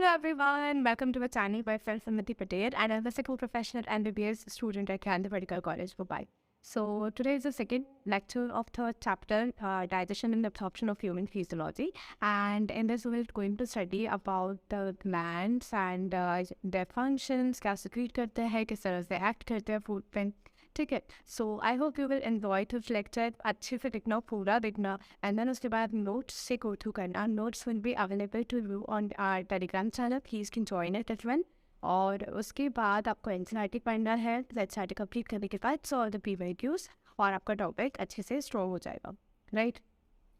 Hello everyone, welcome to our channel by friend Samiti Patel, and I'm a second professional MBBS student at Gandhi Medical College, Mumbai. So today is the second lecture of the chapter Digestion and Absorption of Human Physiology, and in this we're going to study about the glands and their functions, क्या secrete करते हैं, किस तरह से act करते हैं food पे, ठीक है. So I hope you will enjoy this lecture. अच्छे से देखना, पूरा देखना, एंड देन उसके बाद नोट्स से गो थ्रू करना. Notes will be available to you on our Telegram channel, please can join it as well. और उसके बाद आपको एनसीईआरटी पढ़ना है. एनसीईआरटी कंप्लीट करने के बाद सॉल्व द पीवाईक्यूज और आपका टॉपिक अच्छे से स्ट्रॉन्ग हो जाएगा, राइट.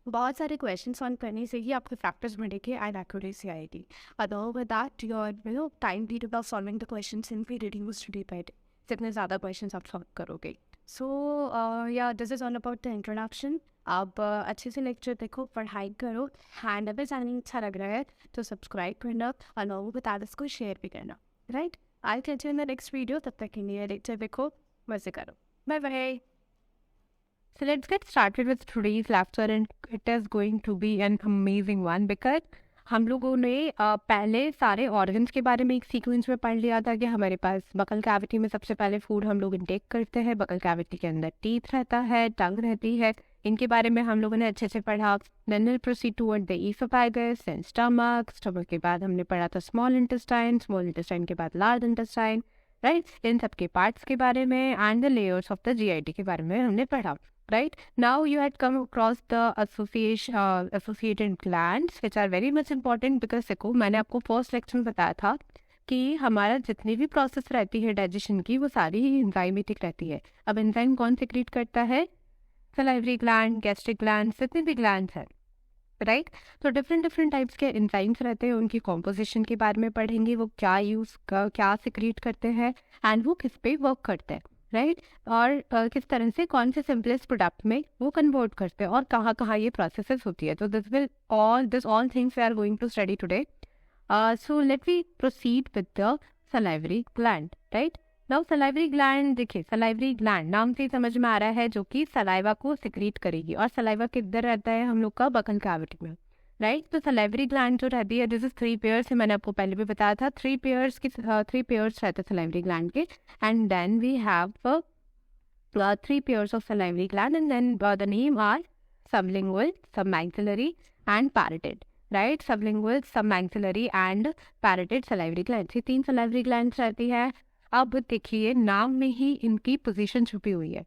बहुत सारे क्वेश्चन सॉल्व करने से ही आपको प्रैक्टिस बढ़ेगी एंड एक्यूरेसी आएगी. Along with that your time period of solving the questions will be reduced day by day. जितने ज़्यादा क्वेश्चन आप सॉल्व करोगे. सो या this is all about the introduction. आप अच्छे से लेक्चर देखो, पढ़ाई करो, एंड अगर चैनल अच्छा लग रहा है तो सब्सक्राइब करना और लोगों को बता को शेयर भी करना, right. I catch you in the next video. तब तक के लिए लेक्चर देखो, मज़े करो. Bye bye. So let's get started with today's lecture, and it is going to be an amazing one because हम लोगों ने पहले सारे ऑर्गन्स के बारे में एक सीक्वेंस में पढ़ लिया था कि हमारे पास बकल कैविटी में सबसे पहले फूड हम लोग इनटेक करते हैं. बकल कैविटी के अंदर टीथ रहता है, टंग रहती है, इनके बारे में हम लोगों ने अच्छे से पढ़ा. Then will proceed toward the oesophagus and stomach. Stomach के बाद हमने पढ़ा था स्मॉल इंटेस्टाइन के बाद लार्ज इंटेस्टाइन, राइट. इन सब के पार्ट्स के बारे में and the layers of the GIT के बारे में हमने पढ़ा. Right now you had come across the associated glands which are very much important because देखो मैंने आपको फर्स्ट लेक्चर में बताया था कि हमारा जितनी भी प्रोसेस रहती है डाइजेशन की वो सारी ही एंजाइमेटिक रहती है. अब एंजाइम कौन सिक्रीट करता है? सलाइवरी ग्लैंड, गैस्ट्रिक ग्लैंड, जितने भी ग्लैंड है, राइट. तो डिफरेंट टाइप्स के एंजाइम्स रहते हैं, उनकी कॉम्पोजिशन के बारे में पढ़ेंगे, वो क्या सिक्रीट करते हैं एंड वो किस पे वर्क करते हैं, राइट. और किस तरह से कौन से सिंपलेस्ट प्रोडक्ट में वो कन्वर्ट करते हैं और कहाँ कहाँ ये प्रोसेसेस होती है. तो this all things we are going to study today. So let we proceed with the salivary gland, right. Now salivary gland, देखिए सलाइवरी ग्लैंड नाम से ही समझ में आ रहा है जो कि सलाइवा को सिक्रीट करेगी. और सलाइवा किधर रहता है हम लोग का? बकल कैविटी में, राइट. तो सलाइवरी ग्लैंड जो रहती है, दिस इज 3 पेयर्स है, मैंने आपको पहले भी बताया था. 3 पेयर्स रहते हैं सलाइवरी ग्लैंड के. And then we have 3 pairs of salivary gland and then the name are sublingual, submaxillary and parotid, right. Sublingual, submaxillary and parotid salivary gland, ये 3 सलाइवरी ग्लैंड रहती है. अब देखिए नाम में ही इनकी पोजीशन छुपी हुई है,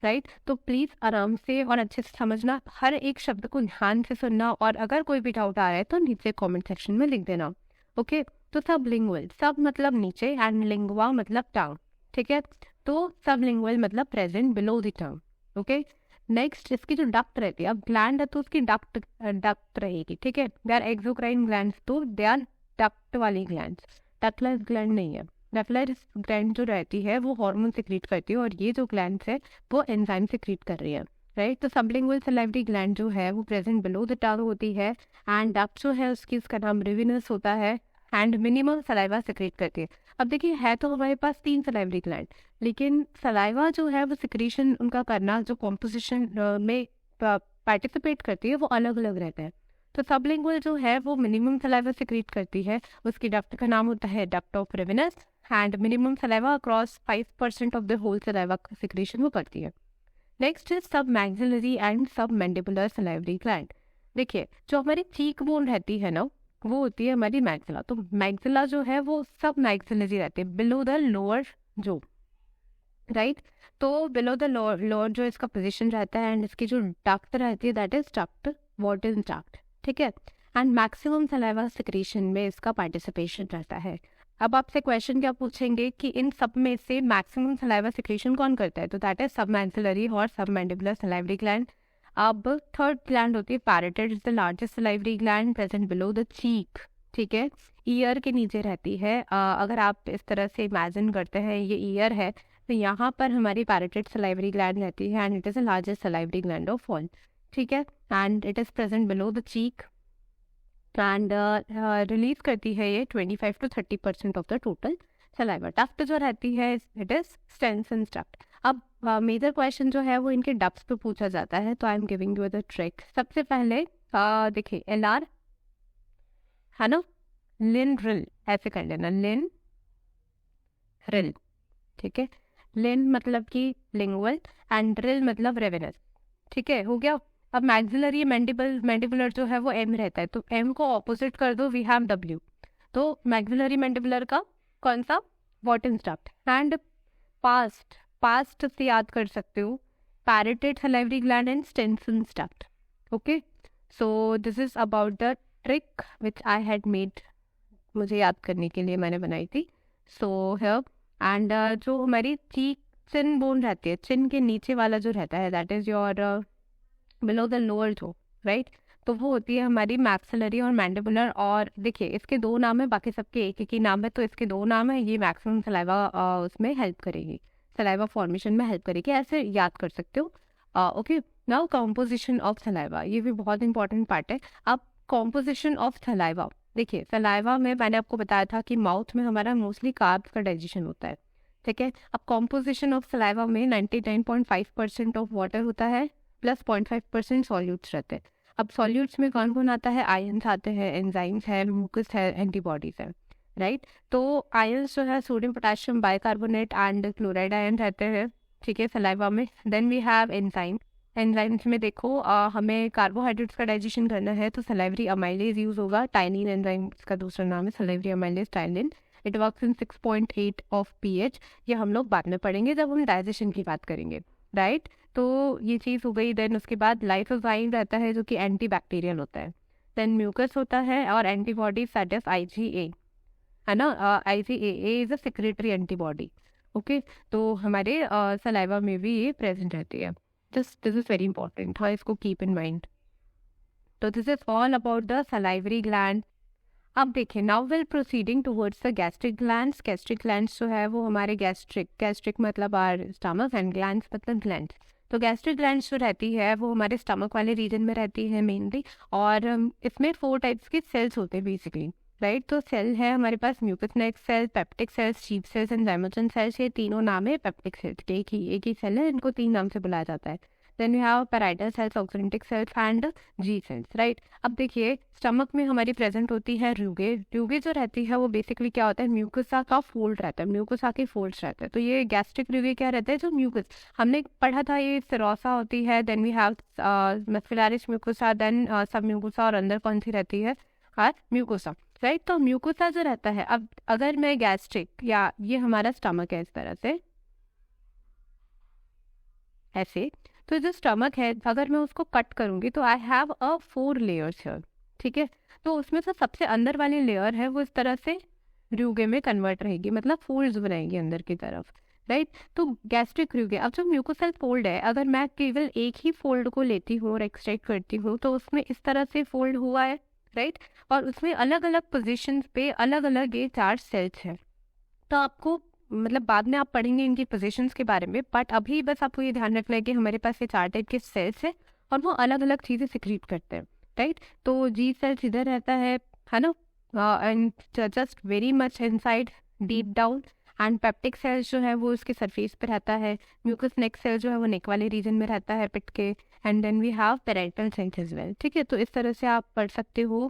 राइट. तो प्लीज़ आराम से और अच्छे से समझना, हर एक शब्द को ध्यान से सुनना, और अगर कोई भी डाउट आ रहा है तो नीचे कमेंट सेक्शन में लिख देना, ओके. तो सबलिंगुअल, सब मतलब नीचे एंड लिंगुआ मतलब टंग, ठीक है. तो सबलिंगुअल मतलब present below the tongue, okay. Next इसकी जो डक्ट रहती है, अब ग्लैंड है तो उसकी डक्ट रहेगी, ठीक है. दे आर एक्सोक्राइन ग्लैंड्स, तो दे आर डक्ट वाली ग्लैंड्स, डक्टलेस ग्लैंड नहीं है. डक्टलेस ग्लैंड जो रहती है वो हार्मोन सिक्रीट करती है, और ये जो ग्लैंड्स है वो एंजाइम सिक्रीट कर रही है, राइट. तो सबलिंगुअल सलाइवरी ग्लैंड जो है वो प्रेजेंट बिलो द टंग होती है, एंड डक्ट जो है उसकी उसका नाम रिविनस होता है, एंड मिनिमल सलाइवा सिक्रीट करती है. अब देखिए है तो हमारे पास 3 सलाइवरी ग्लैंड, लेकिन सलाइवा जो है वो सिक्रीशन उनका करना, जो कॉम्पोजिशन में पार्टिसिपेट करती है वो अलग अलग रहता है. तो सबलिंगुअल जो है वो मिनिमम सलाइवा सिक्रीट करती है, उसकी डक्ट का नाम होता है duct of Rivinus, and minimum saliva across 5% of the whole saliva secretion वो करती है. Next is submaxillary and submandibular salivary gland. देखिए जो हमारी चीक बोन रहती है ना, वो होती है हमारी मैक्सिला. तो मैक्सिला जो है वो सब मैक्सिलरी रहती है, बिलो द लोअर जो, राइट. तो बिलो द लोअर जो इसका पोजीशन रहता है, एंड इसकी जो डक्ट रहती है that is duct water in duct, ठीक है. एंड मैक्सिमम सलाइवा सिक्रीशन में इसका पार्टिसिपेशन रहता है. अब आपसे क्वेश्चन क्या पूछेंगे कि इन सब में से मैक्सिमम सलाइवा सिक्रीशन कौन करता है? तो दैट इज सब मैक्सिलरी और सब मैंडिबुलर सलाइवरी ग्लैंड. अब थर्ड ग्लैंड होती है parotid, is the largest salivary gland present below the cheek, ठीक है. ईयर के नीचे रहती है. अगर आप इस तरह से इमेजिन करते हैं ये ईयर है, तो यहाँ पर हमारी पैरोटिड सलाइवरी ग्लैंड रहती है, and it is the largest salivary gland of all, ठीक है. And it is present below the cheek, and release करती है ये 25 to 30% of the total saliva. Duct जो रहती है इट इज स्टेंसन डक्ट. अब मेजर क्वेश्चन जो है वो इनके डक्ट्स पे पूछा जाता है, तो I am giving you the trick. सबसे पहले देखिए LR है ना, लिन रिल ऐसे कर लेना, लिन रिल, ठीक है। लिन मतलब कि लिंगुअल एंड रिल मतलब रेवेनस, ठीक है, हो गया। अब मैक्सिलरी मैंडिबुलर जो है वो एम रहता है, तो एम को ऑपोजिट कर दो, वी हैव डब्ल्यू। तो मैक्सिलरी मैंडिबुलर का कौन सा, वॉटन स्टफ्ड। एंड पास्ट से याद कर सकते हो, parotid salivary gland and Stenson stuffed. Okay, so this is about the trick which I had made, मुझे याद करने के लिए मैंने बनाई थी। सो हियर एंड जो हमारी चीक चिन बोन रहती है, चिन के नीचे वाला जो रहता है, that is your below the lower जो, राइट, तो वो होती है हमारी मैक्सिलरी और मैंडिबुलर। और देखिए इसके दो नाम है, बाकी सबके एक एक ही नाम है, तो इसके दो नाम है, ये मैक्सिमम सलाइवा उसमें हेल्प करेगी, सलाइवा फॉर्मेशन में हेल्प करेगी, ऐसे याद कर सकते हो। Okay, now composition of saliva, ये भी बहुत इंपॉर्टेंट पार्ट है। अब कॉम्पोजिशन ऑफ सलाइवा, देखिए सलाइवा में मैंने आपको बताया था कि माउथ में हमारा मोस्टली कार्ब्स का डाइजेशन होता है, ठीक है। अब कॉम्पोजिशन ऑफ सलाइवा में 99.5% ऑफ वाटर होता है, प्लस 0.5% सॉल्यूट्स रहते हैं। अब सॉल्यूट्स में कौन कौन आता है, आयंस आते हैं, एंजाइम्स है, म्यूकस है, एंटीबॉडीज है, राइट। तो आयंस जो है sodium potassium bicarbonate and chloride ion रहते हैं, ठीक है, सलाइवा में। Then we have enzyme, enzymes में देखो हमें कार्बोहाइड्रेट्स का डाइजेशन करना है तो सलाइवरी अमाइलेज यूज होगा, टाइनिन एंजाइम्स का दूसरा नाम है salivary amylase ptyalin. It works in 6.8 of pH, ये हम लोग बाद में पढ़ेंगे जब हम डाइजेशन की बात करेंगे, राइट। तो ये चीज़ हो गई। देन उसके बाद लाइसोजाइम रहता है जो कि एंटी बैक्टीरियल होता है। देन म्यूकस होता है और एंटीबॉडी दैट इज IgA, है ना, IgA is a secretory antibody. Okay, तो हमारे सलाइवा में भी ये प्रेजेंट रहती है। दिस इज वेरी इंपॉर्टेंट, हाँ, इसको कीप इन माइंड। तो this is all about the salivary gland. अब देखिए, now will proceeding towards the gastric glands. Gastric glands जो है वो हमारे गैस्ट्रिक मतलब आर स्टमक एंड ग्लैंड्स मतलब ग्लैंड्स। तो गैस्ट्रिक ग्लैंड्स जो रहती है वो हमारे स्टमक वाले रीजन में रहती है मेनली, और इसमें 4 टाइप्स के सेल्स होते हैं बेसिकली, राइट। तो सेल है हमारे पास mucous neck cell, peptic cells, chief cells and zymogen cells, ये तीनों नाम है पेप्टिक सेल्स के, एक ही सेल है, इनको 3 नाम से बुलाया जाता है। Then we have parietal cells, oxyntic cells and G cells, right. अब देखिए स्टमक में हमारी प्रेजेंट होती है रूगे। रूगे जो रहती है वो बेसिकली क्या होता है, म्यूकोसा का फोल्ड रहता है, म्यूकोसा के फोल्ड्स रहते हैं। तो ये गैस्ट्रिक रूगे क्या रहता है, जो म्यूकस हमने पढ़ा था, ये सिरोसा होती है। Then we have muscularis mucosa, then submucosa, और अंदर कौन सी रहती है, म्यूकोसा, राइट। तो म्यूकोसा जो रहता है, अब अगर मैं गैस्ट्रिक, या ये हमारा स्टमक है इस तरह से ऐसे, तो जो स्टमक है अगर मैं उसको कट करूंगी तो I have a 4 layers here, ठीक है। तो उसमें से सबसे अंदर वाली लेयर है वो इस तरह से रूगे में कन्वर्ट रहेगी, मतलब फोल्ड्स बनाएगी अंदर की तरफ, राइट। तो गैस्ट्रिक रूगे, अब जो म्यूकोसल फोल्ड है, अगर मैं केवल एक ही फोल्ड को लेती हूँ और एक्सट्रैक्ट करती हूँ तो उसमें इस तरह से फोल्ड हुआ है, राइट। और उसमें अलग अलग पोजिशन पे अलग अलग ये 4 सेल्स हैं। तो आपको मतलब बाद में आप पढ़ेंगे इनकी पोजीशंस के बारे में, बट अभी बस आपको ये ध्यान रखना है कि हमारे पास ये 4 टाइप के सेल्स हैं और वो अलग अलग चीज़ें सिक्रीट करते हैं, राइट। तो जी सेल्स इधर रहता है ना, and just very much inside deep down. And peptic cells जो है वो उसके सरफेस पे रहता है। म्यूकस नेक सेल जो है वो नेक वाले रीजन में रहता है पिट के। And then we have parietal cells as well, ठीक है। तो इस तरह से आप पढ़ सकते हो,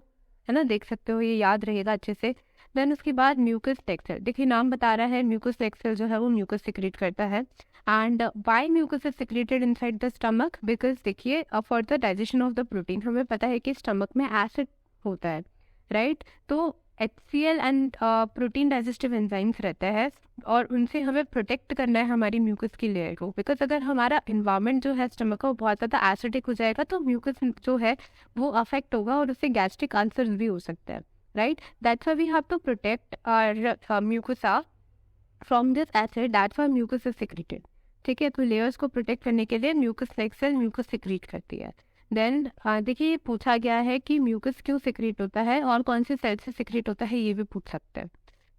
है ना, देख सकते हो, ये याद रहेगा अच्छे से। देन उसके बाद म्यूकस नेक सेल, देखिए नाम बता रहा है म्यूकस नेक सेल जो है वो म्यूकस सिक्रेट करता है। And why mucus is secreted inside the stomach, because देखिए for the digestion of the protein, हमें पता है कि स्टमक में एसिड होता है, राइट। तो HCl and protein digestive enzymes रहता है और उनसे हमें प्रोटेक्ट करना है हमारी म्यूकस की लेयर को, बिकॉज अगर हमारा इन्वायरमेंट जो है स्टमक का वो बहुत ज़्यादा एसिडिक हो जाएगा तो म्यूकस जो है वो अफेक्ट होगा और उससे गैस्ट्रिक अल्सर्स भी हो सकता है, right? That's why we have to protect our mucosa from this acid. That's why mucus is secreted. ठीक है, तो लेयर्स को प्रोटेक्ट करने के लिए म्यूकस नेक सेल म्यूकस सिक्रीट करती है। देन देखिए पूछा गया है कि म्यूकस क्यों सिक्रीट होता है और कौन से सेल से सिक्रीट होता है, ये भी पूछ सकते हैं,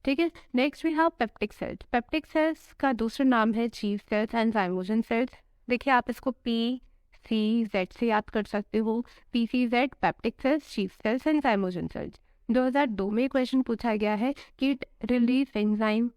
ठीक है। Next we have peptic cells. Peptic cells का दूसरा नाम है chief cells and zymogen cells. देखिए आप इसको PCZ से याद कर सकते हो, PCZ peptic cells, chief cells and zymogen cells. 2002 में क्वेश्चन पूछा गया है कि रिलीज एंजाइम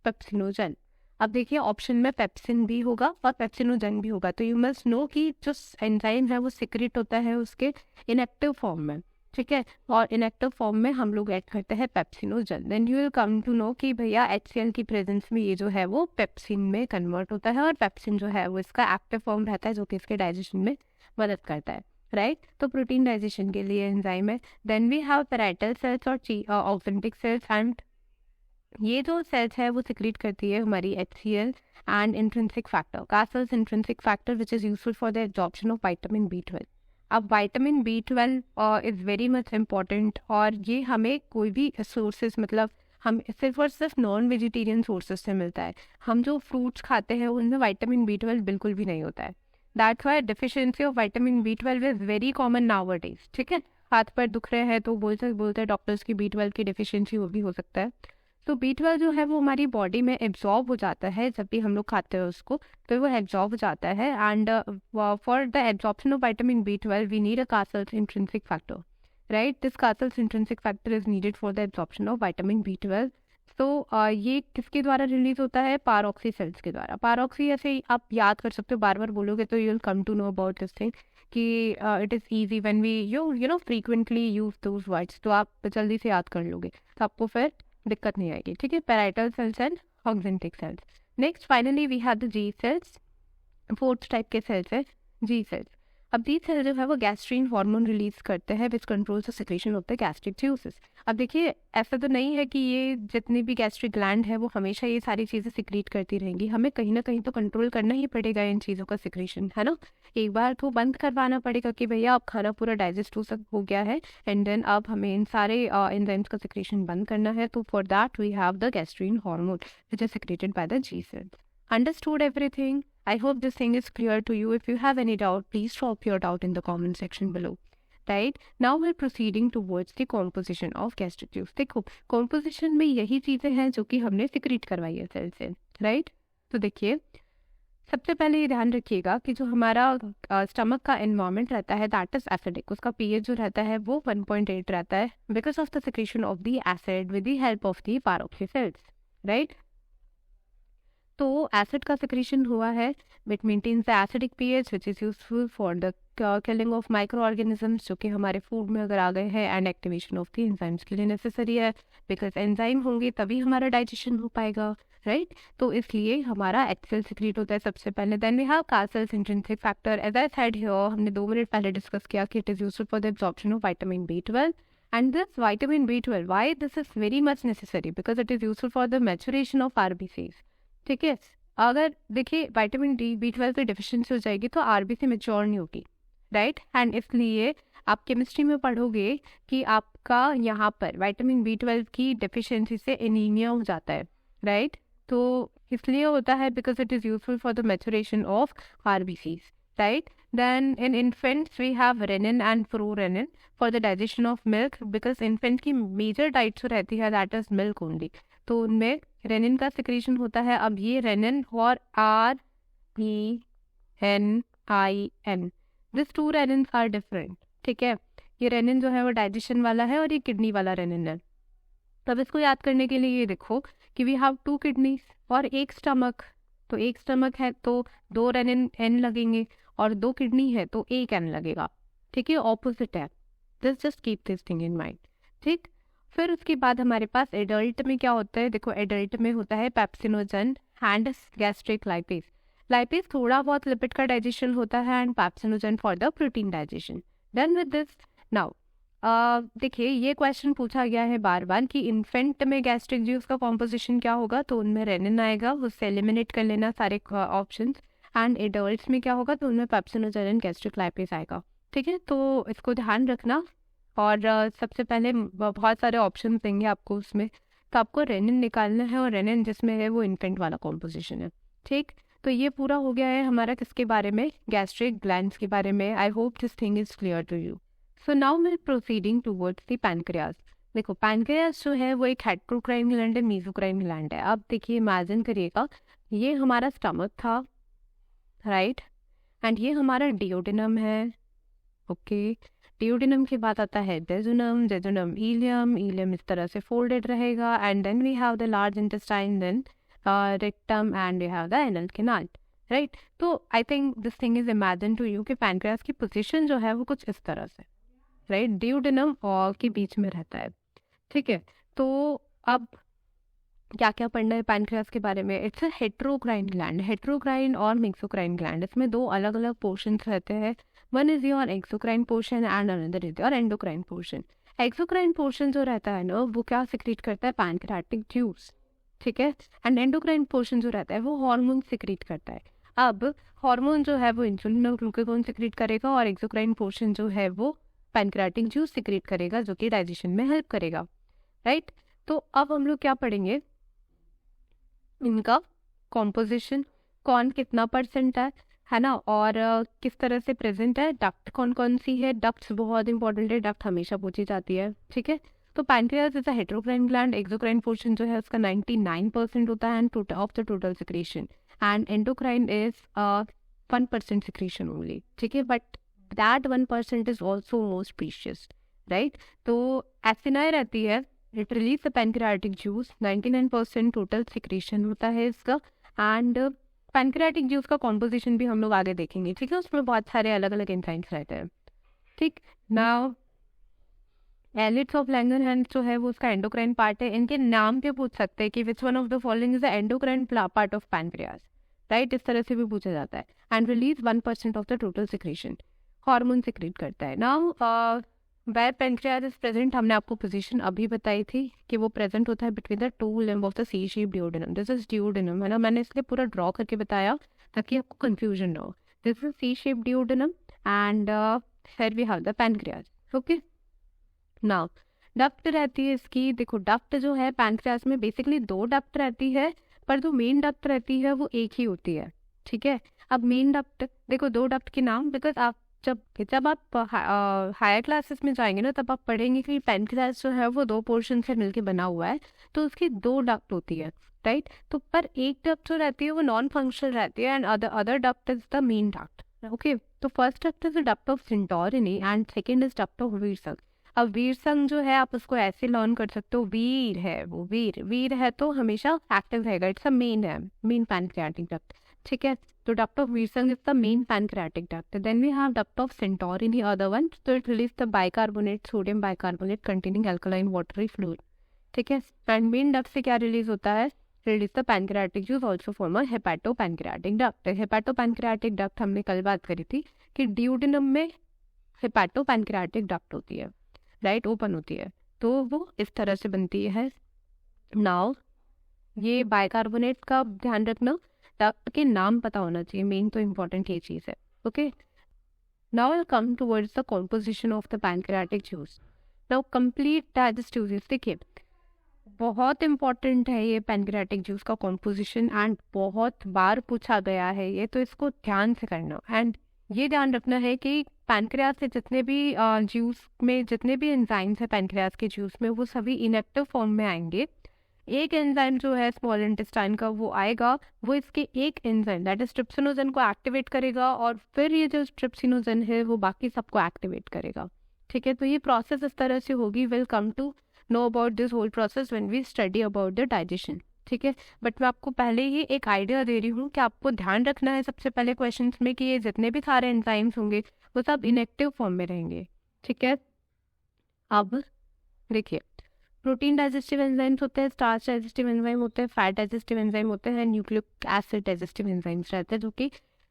पेप्सिनोजन। अब देखिए ऑप्शन में पेप्सिन भी होगा और पेप्सिनोजन भी होगा, तो यू मस्ट नो कि जो एंजाइम है वो सिक्रेट होता है उसके इनएक्टिव फॉर्म में, ठीक है, और इनएक्टिव फॉर्म में हम लोग ऐड करते हैं pepsinogen. Then you will come to know कि भैया HCl की प्रेजेंस में ये जो है वो पेप्सिन में कन्वर्ट होता है, और पेप्सिन जो है वो इसका एक्टिव फॉर्म रहता है जो कि इसके डाइजेशन में मदद करता है, राइट। तो प्रोटीन डाइजेशन के लिए एंजाइम है। Then we have parietal cells और ऑक्जेंटिक सेल्स, एंड ये जो सेल्स है वो सिक्रीट करती है हमारी HCl and intrinsic factor, castles intrinsic factor which is useful for the absorption of vitamin B12। अब vitamin B12 is very much important, और ये हमें कोई भी सोर्सेज, मतलब हम सिर्फ और सिर्फ नॉन वेजिटेरियन सोर्सेज से मिलता है। हम जो फ्रूट्स खाते हैं उनमें विटामिन B12 बिल्कुल भी नहीं होता है। That's why deficiency of vitamin B12 is very common nowadays, ठीक है। हाथ पर दुख रहे हैं तो बोलते हैं डॉक्टर्स की B12 की डेफिशिएंसी वो भी हो सकता है। तो B12 जो है वो हमारी बॉडी में एब्जॉर्ब हो जाता है, जब भी हम लोग खाते हैं उसको तो वो एब्जॉर्ब हो जाता है। And for the absorption of vitamin B12 we need a Castle's intrinsic factor, right. This Castle's intrinsic factor is needed for the absorption of vitamin B12। तो ये किसके द्वारा रिलीज होता है? पारऑक्सी सेल्स के द्वारा। पारऑक्सी ऐसे ही आप याद कर सकते हो, बार बार बोलोगे तो you will come to know about this thing कि it is easy when we you know frequently use those words, तो आप जल्दी से याद कर लोगे, तो आपको फिर दिक्कत नहीं आएगी, ठीक है। Parietal cells and oxyntic cells. Next finally we have the G cells. Fourth type के सेल्स है जी सेल्स। अब जी सेल जो है वो गैस्ट्रीन हार्मोन रिलीज करते हैं विच controls the secretion of the gastric juices. अब देखिए ऐसा तो नहीं है कि ये जितनी भी गैस्ट्रिक ग्लैंड है वो हमेशा ये सारी चीज़ें सिक्रीट करती रहेंगी, हमें कहीं ना कहीं तो कंट्रोल करना ही पड़ेगा इन चीज़ों का सिक्रेशन, है ना। एक बार तो बंद करवाना पड़ेगा कि भैया अब खाना पूरा डाइजेस्ट हो गया है, एंड देन अब हमें इन सारे एंजाइम्स का सिक्रेशन बंद करना है। तो for that we have the gastrin hormone which is secreted by the G cells. Understood everything? I hope this thing is clear to you. If you have any doubt, please drop your doubt in the comment section below. Right? Now we're proceeding towards the composition of gastric juice. देखो composition में यही चीज़ें हैं जो कि हमने secrete करवाई है सेल से, right? तो देखिए सबसे पहले ये ध्यान रखिएगा कि जो हमारा स्टमक का एनवायरमेंट रहता है दैट इज एसिडिक, उसका pH जो रहता है वो 1.8 रहता है because of the secretion of the acid with the help of the पारोक्सी सेल्स, राइट। तो एसिड का सिक्रेशन हुआ है, which maintains the acidic pH which is useful for the killing of microorganisms जो कि हमारे फूड में अगर आ गए हैं, and activation of the enzymes के लिए नेसेसरी है, बिकॉज एंजाइम होंगे तभी हमारा डाइजेशन हो पाएगा, राइट। तो इसलिए हमारा HCl सिक्रीट होता है सबसे पहले। Then we have Castle's intrinsic factor. As I said here, हमने 2 मिनट पहले डिस्कस किया कि it is useful for the absorption of vitamin B12। And this vitamin B12, why this is very much necessary? Because it is useful for the maturation of RBCs. ठीक है, अगर देखिए vitamin B12 की deficiency हो जाएगी तो RBC mature नहीं होगी, राइट। एंड इसलिए आप केमिस्ट्री में पढ़ोगे कि आपका यहाँ पर विटामिन B12 की डिफिशियंसी से एनीमिया हो जाता है, राइट। तो इसलिए होता है because it is useful for the maturation of RBCs, right? Then in infants we have renin and prorenin for the digestion of milk because infant की major diet जो रहती है that is milk only. तो उनमें rennin का secretion होता है। अब ये रेनिन और RENIN, this 2 renin are different, ठीक है। ये रेनिन जो है वो डाइजेशन वाला है और ये किडनी वाला रेनिन है। तब इसको याद करने के लिए ये देखो कि वी हैव 2 किडनीज और 1 स्टमक। तो 1 स्टमक है तो 2 रेनिन N लगेंगे, और 2 किडनी है तो 1 N लगेगा, ठीक है। ऑपोजिट है, just keep this thing in mind, ठीक। फिर उसके बाद हमारे पास एडल्ट में क्या होता है? देखो एडल्ट में होता है pepsinogen and gastric lipase. Lipase थोड़ा बहुत लिपिड का डाइजेशन होता है, and pepsinogen for the protein digestion. Done with this. Now देखिए ये क्वेश्चन पूछा गया है बार बार कि इन्फेंट में गैस्ट्रिक ज्यूस का कॉम्पोजिशन क्या होगा, तो उनमें रेनिन आएगा, उससे एलिमिनेट कर लेना सारे ऑप्शंस। एंड एडल्ट्स में क्या होगा, तो उनमें पेप्सिनोजन एंड गैस्ट्रिक लाइपेज आएगा, ठीक है। तो इसको ध्यान रखना। और सबसे पहले बहुत सारे ऑप्शन देंगे आपको उसमें, तो आपको रेनिन निकालना है, और रेनिन जिसमें है वो इन्फेंट वाला कॉम्पोजिशन है, ठीक। तो ये पूरा हो गया है हमारा किसके बारे में? गैस्ट्रिक ग्लैंड्स के बारे में। I hope this thing is clear to you. So now we proceeding towards the pancreas. देखो पैनक्रियाज जो है वो एक हेट्रोक्राइन ग्लैंड है, मेसोक्राइन ग्लैंड है। अब देखिए इमेजिन करिएगा ये हमारा स्टमक था, राइट, एंड ये हमारा डिओडिनम है, ओके। डिओडिनम के बाद आता है जेजुनम, जेजुनम इलियम, इलियम इस तरह से फोल्डेड रहेगा, and then we have the large intestine, then rectum, and we have the anal canal, right. तो I think this thing is imagine to you कि पैनक्रियाज की पोजीशन जो है वो कुछ इस तरह से, राइट, ड्यूडेनम और के बीच में रहता है, ठीक है। तो अब क्या क्या पढ़ना है पैनक्रियास के बारे में? It's a heterocrine gland, heterocrine और मेसोक्राइन ग्लैंड, इसमें दो अलग अलग पोर्शंस रहते हैं। One is your exocrine portion and another is your endocrine portion. Exocrine portion जो रहता है ना, वो क्या सिक्रीट करता है? पैनक्रियाटिक जूस, ठीक है। एंड एंडोक्राइन पोर्शन जो रहता है वो हार्मोन सिक्रीट करता है। अब हार्मोन जो है वो इंसुलिन और ग्लूकागोन सिक्रीट करेगा, और एक्सोक्राइन पोर्शन जो है वो पैनक्रियाटिक जूस सिक्रीट करेगा, जो कि डाइजेशन में हेल्प करेगा, राइट। तो अब हम लोग क्या पढ़ेंगे? इनका कॉम्पोजिशन, कौन कितना परसेंट है ना, और किस तरह से प्रेजेंट है, डक्ट कौन कौन सी है। डक्ट्स बहुत इंपॉर्टेंट है, डक्ट हमेशा पूछी जाती है, ठीक है। तो pancreas is a heterocrine gland, exocrine portion जो है उसका 99% होता है end of the total secretion, and endocrine is 1% secretion only, ठीक है। But that 1% is also most precious, right. तो एसिनाई रहती है, it release the pancreatic juice, 99% total secretion होता है इसका। एंड पैनक्रियाटिक जूस का कॉम्पोजिशन भी हम लोग आगे देखेंगे, ठीक है। उसमें बहुत सारे अलग अलग एंजाइम्स रहते हैं, ठीक। नाउ एलिट्स ऑफ लैंगरहैंस जो है वो उसका एंडोक्राइन पार्ट है। इनके नाम पे पूछ सकते हैं कि which one of the following is the endocrine part of pancreas, right, इस तरह से भी पूछा जाता है। And release 1% of the total secretion, hormone secrete करता है। Now where pancreas is present, हमने आपको पोजीशन अभी बताई थी कि वो प्रेजेंट होता है between the two limb of the C shape duodenum. This is duodenum, है ना, मैंने इसलिए पूरा ड्रॉ करके बताया ताकि आपको कंफ्यूजन ना हो। This is C shape duodenum and here we have the pancreas, okay. Now duct रहती है इसकी, देखो डक्ट जो है पैनक्रियास में बेसिकली दो डक्ट रहती है, पर जो मेन डक्ट रहती है वो एक ही होती है, ठीक है। अब मेन डक्ट देखो, दो डक्ट के नाम, बिकॉज आप जब आप हायर क्लासेस में जाएंगे ना, तब आप पढ़ेंगे कि पैनक्रियास जो है वो दो पोर्शन से मिलके बना हुआ है, तो उसकी दो डक्ट होती है, राइट। तो पर एक डक्ट जो रहती है वो नॉन फंक्शनल रहती है, and other duct is the main duct, okay. तो first duct is the duct of Santorini and second is duct of Wirsung. अब वीरसंग जो है आप उसको ऐसे लर्न कर सकते हो, वीर है वो, वीर है तो हमेशा एक्टिव रहेगा, इट्स अ मेन है, मेन पैनक्रियाटिक डक्ट, ठीक है। तो duct of Wirsung is the main pancreatic duct. Then we have duct of Centauri, the other one. So it releases the bicarbonate, sodium bicarbonate containing alkaline watery fluid. ठीक है। And main duct से क्या release होता है? Release the pancreatic juice, also form a hepatopancreatic duct. Hepatopancreatic duct हमने कल बात करी थी कि duodenum में hepatopancreatic duct होती है, राइट, ओपन होती है, तो वो इस तरह से बनती है। नाउ ये बाइकार्बोनेट का ध्यान रखना, डक्ट के नाम पता होना चाहिए, मेन तो इम्पोर्टेंट ये चीज़ है, okay. Now will come towards the composition of the pancreatic juice. Now complete digestive juice, देखिए बहुत इंपॉर्टेंट है ये पैनक्रियाटिक जूस का कॉम्पोजिशन, एंड बहुत बार पूछा गया है ये, तो इसको ध्यान से करना। एंड ये ध्यान रखना है कि पैनक्रियास से जितने भी जूस में जितने भी एंजाइम्स है पैनक्रियास के जूस में, वो सभी इनएक्टिव फॉर्म में आएंगे। एक एंजाइम जो है स्मॉल इंटेस्टाइन का वो आएगा, वो इसके एक एंजाइम दैट इज ट्रिप्सिनोजन को एक्टिवेट करेगा, और फिर ये जो ट्रिप्सिनोजन है वो बाकी सबको एक्टिवेट करेगा, ठीक है। तो ये प्रोसेस इस तरह से होगी। Will come to know about this whole process when we study about the digestion, ठीक है। बट मैं आपको पहले ही एक आइडिया दे रही हूँ कि आपको ध्यान रखना है सबसे पहले क्वेश्चंस में कि ये जितने भी सारे एंजाइम्स होंगे वो सब इनएक्टिव फॉर्म में रहेंगे, ठीक है। अब देखिए, प्रोटीन डाइजेस्टिव एंजाइम्स होते हैं, स्टार्च डाइजेस्टिव एंजाइम होते हैं, फैट डाइजेस्टिव एंजाइम होते हैं, न्यूक्लिक एसिड डाइजेस्टिव एंजाइम्स रहते हैं, जो कि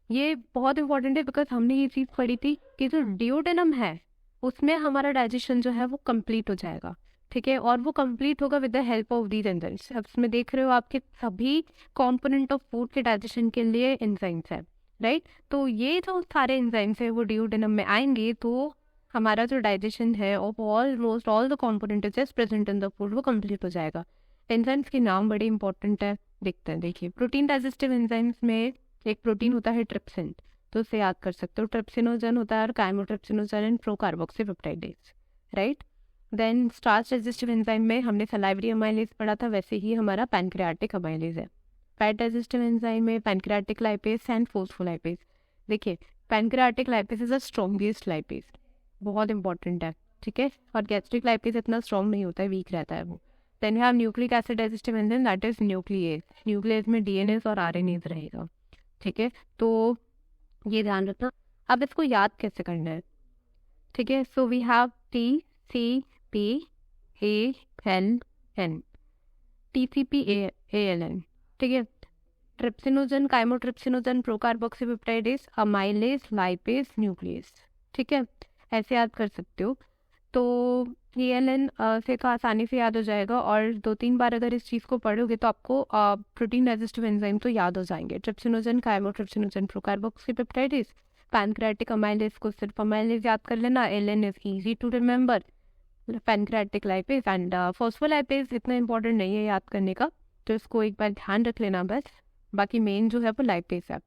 ये बहुत इंपॉर्टेंट है, बिकॉज हमने ये चीज़ पढ़ी थी कि जो डिओडेनम है उसमें हमारा डाइजेशन जो है वो कंप्लीट हो जाएगा, ठीक है। और वो कंप्लीट होगा with the help of these enzymes. अब इसमें देख रहे हो आपके सभी कॉम्पोनेंट ऑफ फूड के डाइजेशन के लिए एंजाइम्स है, राइट। तो ये जो सारे एंजाइम्स है वो डिओडेनम में आएंगे, तो हमारा जो डाइजेशन है of almost all the components present in the food वो कंप्लीट हो जाएगा। एंजाइम्स के नाम बड़े इंपॉर्टेंट है, देखते हैं। देखिए, प्रोटीन डाइजेस्टिव एंजाइम्स में एक प्रोटीन होता है ट्रिप्सिन, तो उसे याद कर सकते हो, ट्रिप्सिनोजन होता है और chymotrypsinogen and procarboxypeptidase, right. Then starch digestive enzyme में हमने सलाइवरी अमाइलेज पढ़ा था, वैसे ही हमारा पैनक्रियाटिक अमाइलेज है। फैट डाइजेस्टिव एंजाइम में पैनक्रियाटिक लाइपेज एंड फोस्फोलाइपेज। देखिए, pancreatic lipase is the strongest lipase, बहुत इंपॉर्टेंट है, ठीक है। और गैस्ट्रिक लाइपेज इतना स्ट्रॉन्ग नहीं होता है, वीक रहता है वो। Then we have nucleic acid digestive enzyme, that is nuclease. Nuclease में डीएनएज और आरएनएज रहेगा, ठीक है। तो ये ध्यान रखना। अब इसको याद कैसे करना है, ठीक है। So we have TCPALN, TCPALN, ठीक है। Trypsinogen, chymotrypsinogen, procarboxypeptidase, amylase, lipase, nucleus, ठीक है, ऐसे याद कर सकते हो। तो ALN से तो आसानी से याद हो जाएगा, और 2-3 बार अगर इस चीज़ को पढ़ोगे तो आपको प्रोटीन रेजिस्टिव एंजाइम तो याद हो जाएंगे। Trypsinogen, chymotrypsinogen, procarboxypeptidase, pancreatic amylase को सिर्फ अमाइलेज याद कर लेना, LN is easy to remember, pancreatic lipase and phospholipase इतना इंपॉर्टेंट नहीं है याद करने का, तो इसको एक बार ध्यान रख लेना बस। बाकी मेन जो है वो लाइपेज है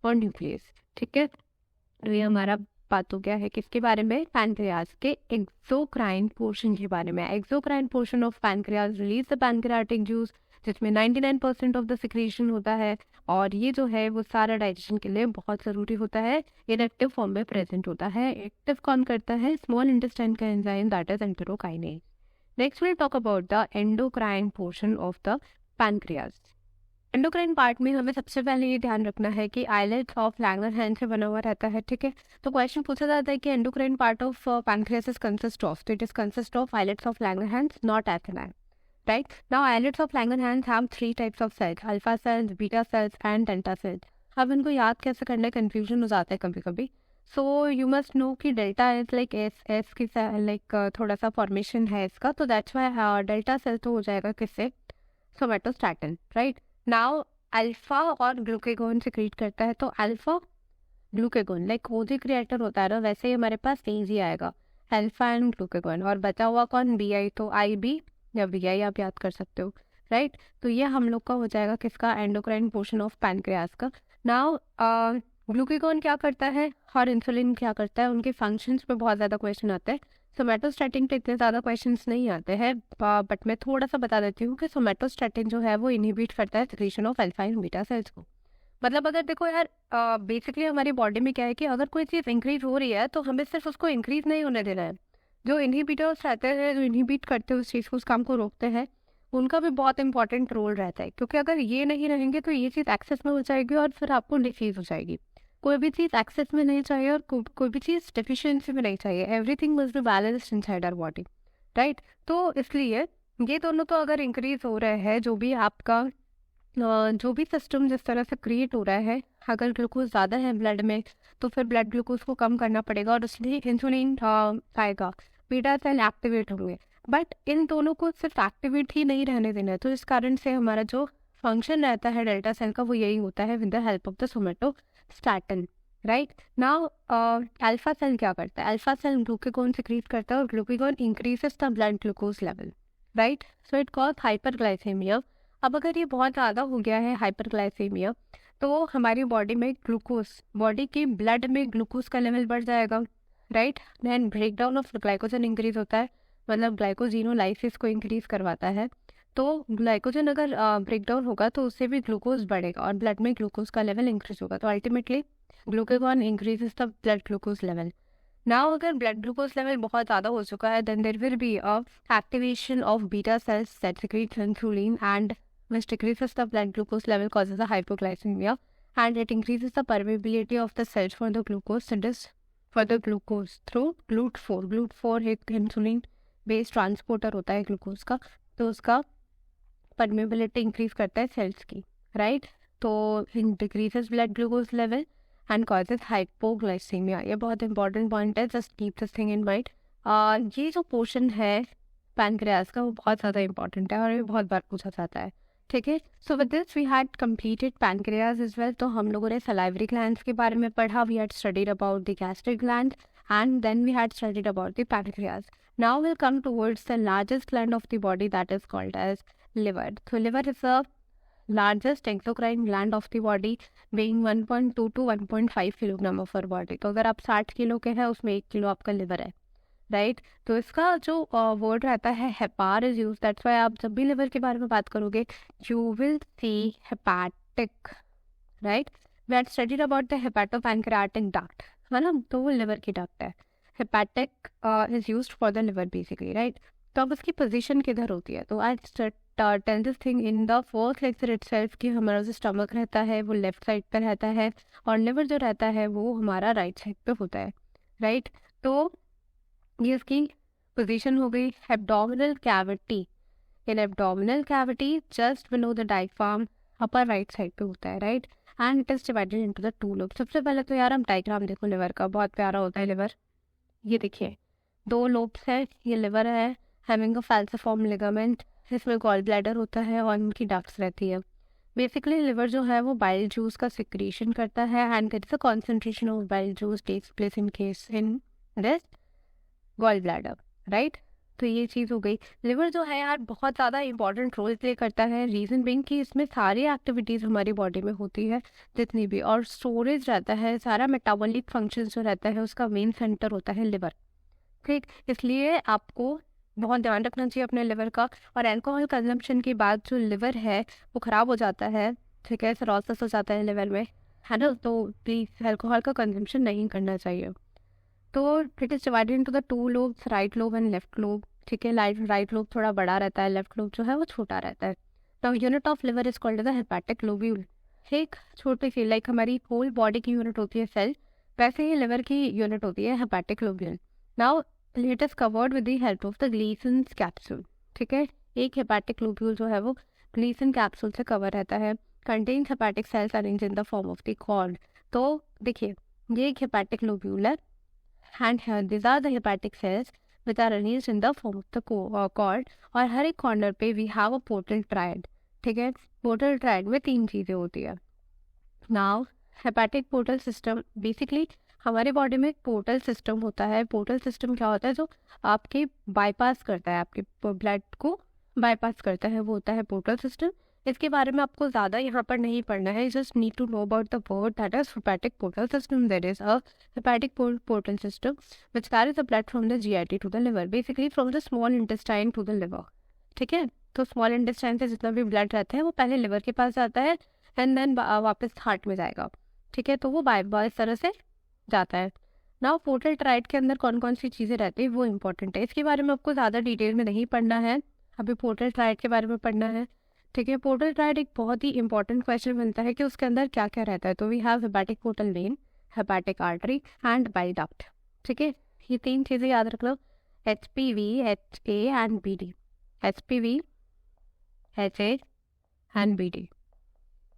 और न्यूक्लियस, ठीक है। तो ये हमारा बात हो गया है किसके बारे में, पैनक्रियाज के एक्सोक्राइन पोर्शन के बारे में। Exocrine portion of pancreas release the pancreatic juice, जिसमें 99% ऑफ द सिक्रीशन होता है, और ये जो है वो सारा डाइजेशन के लिए बहुत ज़रूरी होता है, इनएक्टिव फॉर्म में प्रेजेंट होता है। एक्टिव कौन करता है, स्मॉल इंटेस्टाइन का enzyme that is enterokinase. Next will talk about the endocrine portion of the pancreas. Endocrine part में हमें सबसे पहले ये ध्यान रखना है कि आइलेट्स ऑफ लैंगरहैंस से बना हुआ रहता है, ठीक है। तो क्वेश्चन पूछा जाता है कि endocrine part of pancreas is consist of, तो it is consist of islets of Langerhans, not एथेनाइन, right. Now islets of Langerhans have 3 types of cells, alpha cells, beta cells and delta cells. अब इनको याद कैसे करना है, confusion हो जाता है कभी कभी। सो यू मस्ट नो कि डेल्टा इज लाइक एस की लाइक थोड़ा सा फॉर्मेशन है इसका, तो दैट्स वाई डेल्टा सेल तो हो जाएगा किससे, सोमेटोस्टैटिन, राइट। नाउ अल्फा और ग्लूकेगोन सिक्रीट करता है, तो अल्फा ग्लूकेगोन लाइक ओजी क्रिएटर होता है ना, वैसे ही हमारे पास एजी आएगा, अल्फा एंड ग्लूकेगोन, और बचा हुआ कौन, BI, तो IB या BI आप याद कर सकते हो, राइट। तो ये हम लोग का हो जाएगा किसका, एंडोक्राइन पोर्शन ऑफ पैनक्रियास का। नाउ ग्लूकेगोन क्या करता है और इंसुलिन क्या करता है, उनके फंक्शंस पे बहुत ज़्यादा क्वेश्चन आते हैं। सोमेटोस्टैटिन पे इतने ज़्यादा क्वेश्चंस नहीं आते हैं, बट मैं थोड़ा सा बता देती हूँ कि सोमेटोस्टैटिन जो है वो इनहिबिट करता है secretion of alpha and beta cells को। मतलब अगर देखो यार, बेसिकली हमारी बॉडी में क्या है कि अगर कोई चीज़ इंक्रीज हो रही है तो हमें सिर्फ उसको इंक्रीज नहीं होने देना है। जो इनहिबिटर्स रहते हैं, जो इनहिबिट करते हैं उस चीज़ को, उस काम को रोकते हैं, उनका भी बहुत इंपॉर्टेंट रोल रहता है, क्योंकि अगर ये नहीं रहेंगे तो ये चीज़ एक्सेस में हो जाएगी और फिर आपको डिसीज हो जाएगी। कोई भी चीज़ एक्सेस में नहीं चाहिए और कोई भी चीज़ डेफिशिएंसी में नहीं चाहिए, everything must be balanced inside our body, right. तो इसलिए ये दोनों तो अगर इंक्रीज हो रहे हैं, जो भी आपका जो भी सिस्टम जिस तरह से क्रिएट हो रहा है, अगर ग्लूकोज ज़्यादा है ब्लड में तो फिर ब्लड ग्लूकोज को कम करना पड़ेगा और इसलिए इंसुलिन आएगा, बीटा सेल एक्टिवेट होंगे। बट इन दोनों को सिर्फ एक्टिवेट ही नहीं रहने देना है, तो इस कारण से हमारा जो फंक्शन रहता है डेल्टा सेल का वो यही होता है, with the help of the somatostatin, right. Now alpha cell क्या करता है, अल्फा सेल ग्लूकेगोन सिक्रीट करता है और glucagon increases the blood glucose level, right. So it called hyperglycaemia. अब अगर ये बहुत ज़्यादा हो गया है हाइपरग्लाइसेमिया, तो हमारी बॉडी में ग्लूकोज, बॉडी की ब्लड में ग्लूकोज का लेवल बढ़ जाएगा, right. Then breakdown of glycogen increase होता है, मतलब ग्लाइकोजिनोलाइसिस को इंक्रीज करवाता है। तो ग्लाइकोजन अगर ब्रेकडाउन होगा तो उससे भी ग्लूकोज बढ़ेगा और ब्लड में ग्लूकोज का लेवल इंक्रीज होगा, तो ultimately glucagon increases the blood glucose level. Now अगर ब्लड ग्लूकोज लेवल बहुत ज़्यादा हो चुका है, then there will be a activation of beta cells that secrete insulin and which decreases the blood glucose level, causes a hypoglycemia, and it increases the permeability of the cells for the glucose, that is for the glucose through GLUT4। GLUT4 एक insulin based transporter होता है glucose का, तो उसका permeability increase करता है sales की, right. तो decreases blood glucose level and causes hypoglycaemia. ये बहुत इंपॉर्टेंट पॉइंट है, just keep this thing in mind. ये जो पोर्शन है पैनक्रियास का वो बहुत ज़्यादा इंपॉर्टेंट है और ये बहुत बार पूछा जाता है, ठीक है। So with this we had completed pancreas is well. तो हम लोगों ने सलाइवरी ग्लैंड्स के बारे में पढ़ा, we had studied about the gastric gland and then we had studied about the pancreas. Now will come towards the largest gland of the body that is called as liver. So liver is the largest exocrine gland of the body, being 1.2 to 1.5 kilogram of our body। तो अगर आप 60 kilo के हैं उसमें 1 kilo आपका liver है, right. तो इसका जो वर्ड रहता है hepar is use, that's why आप जब भी लिवर के बारे में बात करोगे you will see hepatic, right. We had studied about the hepatopancreatic duct, है ना, तो वो लिवर की डक्ट है। Hepatic is used for the liver basically, right. तो अब उसकी पोजीशन किधर होती है, तो I tell this thing in the first lecture itself कि हमारा जो स्टमक रहता है वो लेफ्ट साइड पर रहता है और लिवर जो रहता है वो हमारा राइट साइड पे होता है, राइट। तो ये इसकी पोजीशन हो गई abdominal cavity. In abdominal cavity just below the diaphragm, upper right side पे होता है, right, and it is divided into the two lobe. सबसे पहले तो यार हम डायग्राम देखो लिवर का, बहुत प्यारा होता है लिवर। ये देखिए 2 लोब्स है, ये लिवर है, हैविंग अ फैल्सिफॉर्म लिगामेंट, इसमें गॉल ब्लैडर होता है और इनकी डक्ट्स रहती है। बेसिकली लिवर जो है वो बाइल जूस का सिक्रीशन करता है and there is a concentration of bile juice takes place in case in this gall bladder, right. तो ये चीज़ हो गई। लिवर जो है यार बहुत ज़्यादा इंपॉर्टेंट रोल प्ले करता है, रीज़न बिंग कि इसमें सारी एक्टिविटीज़ हमारी बॉडी में होती है जितनी भी, और स्टोरेज रहता है, सारा मेटाबॉलिक फंक्शन जो रहता है उसका मेन सेंटर होता है लिवर, ठीक। इसलिए आपको बहुत ध्यान रखना चाहिए अपने लिवर का। और अल्कोहल कंजम्पशन के बाद जो लिवर है वो ख़राब हो जाता है, ठीक है, सिरोसिस हो जाता है लिवर में, है ना। तो प्लीज़ अल्कोहल का कंजम्पशन नहीं करना चाहिए। तो it is divided into the two lobes, right lobe and left lobe, ठीक है। राइट लोब थोड़ा बड़ा रहता है, लेफ्ट लोब जो है वो छोटा रहता है। Now unit of liver is called the hepatic lobule. एक छोटी सी, लाइक हमारी होल बॉडी की यूनिट होती है सेल, वैसे ही लिवर की यूनिट होती है hepatic lobule. Now it is covered with the help of the Glisson's capsule, ठीक है। एक हेपेटिक लोब्यूल जो है वो ग्लीसन कैप्सूल से कवर रहता है, contains hepatic cells arrange in the form of the cord. तो देखिए ये एक हेपेटिक लोब्यूल है and here these are the hepatic cells which are arranged in the form of the cord, और हर एक कॉर्नर पे we have a portal triad, ठीक है। पोर्टल ट्रायड में 3 चीज़ें होती है। Now hepatic portal system, basically हमारे बॉडी में एक पोर्टल सिस्टम होता है। पोर्टल सिस्टम क्या होता है, जो आपके बाईपास करता है, आपके ब्लड को बाईपास करता है, वो होता है पोर्टल सिस्टम। इसके बारे में आपको ज़्यादा यहाँ पर नहीं पढ़ना है, just need to know about the word that is hepatic portal system. That is a hepatic portal system which carries the blood from the GIT to the liver, basically from the small intestine to the liver, ठीक है। तो small intestine से जितना भी blood रहता है वो पहले लिवर के पास जाता है एंड देन वापस हार्ट में जाएगा, ठीक है। तो वो बाय इस तरह से जाता है। नाउ पोर्टल ट्रायड के अंदर कौन कौन सी चीज़ें रहती है वो इंपॉर्टेंट है, इसके बारे में आपको ज़्यादा डिटेल में नहीं पढ़ना है, अभी पोर्टल ट्रायड के बारे में पढ़ना है, ठीक है। पोर्टल ट्रायड एक बहुत ही इंपॉर्टेंट क्वेश्चन बनता है कि उसके अंदर क्या क्या रहता है। तो we have hepatic portal vein, hepatic artery and bile duct, ठीक है। ये 3 चीज़ें याद रख लो, HPV, HA and BD, HPV, HA and BD,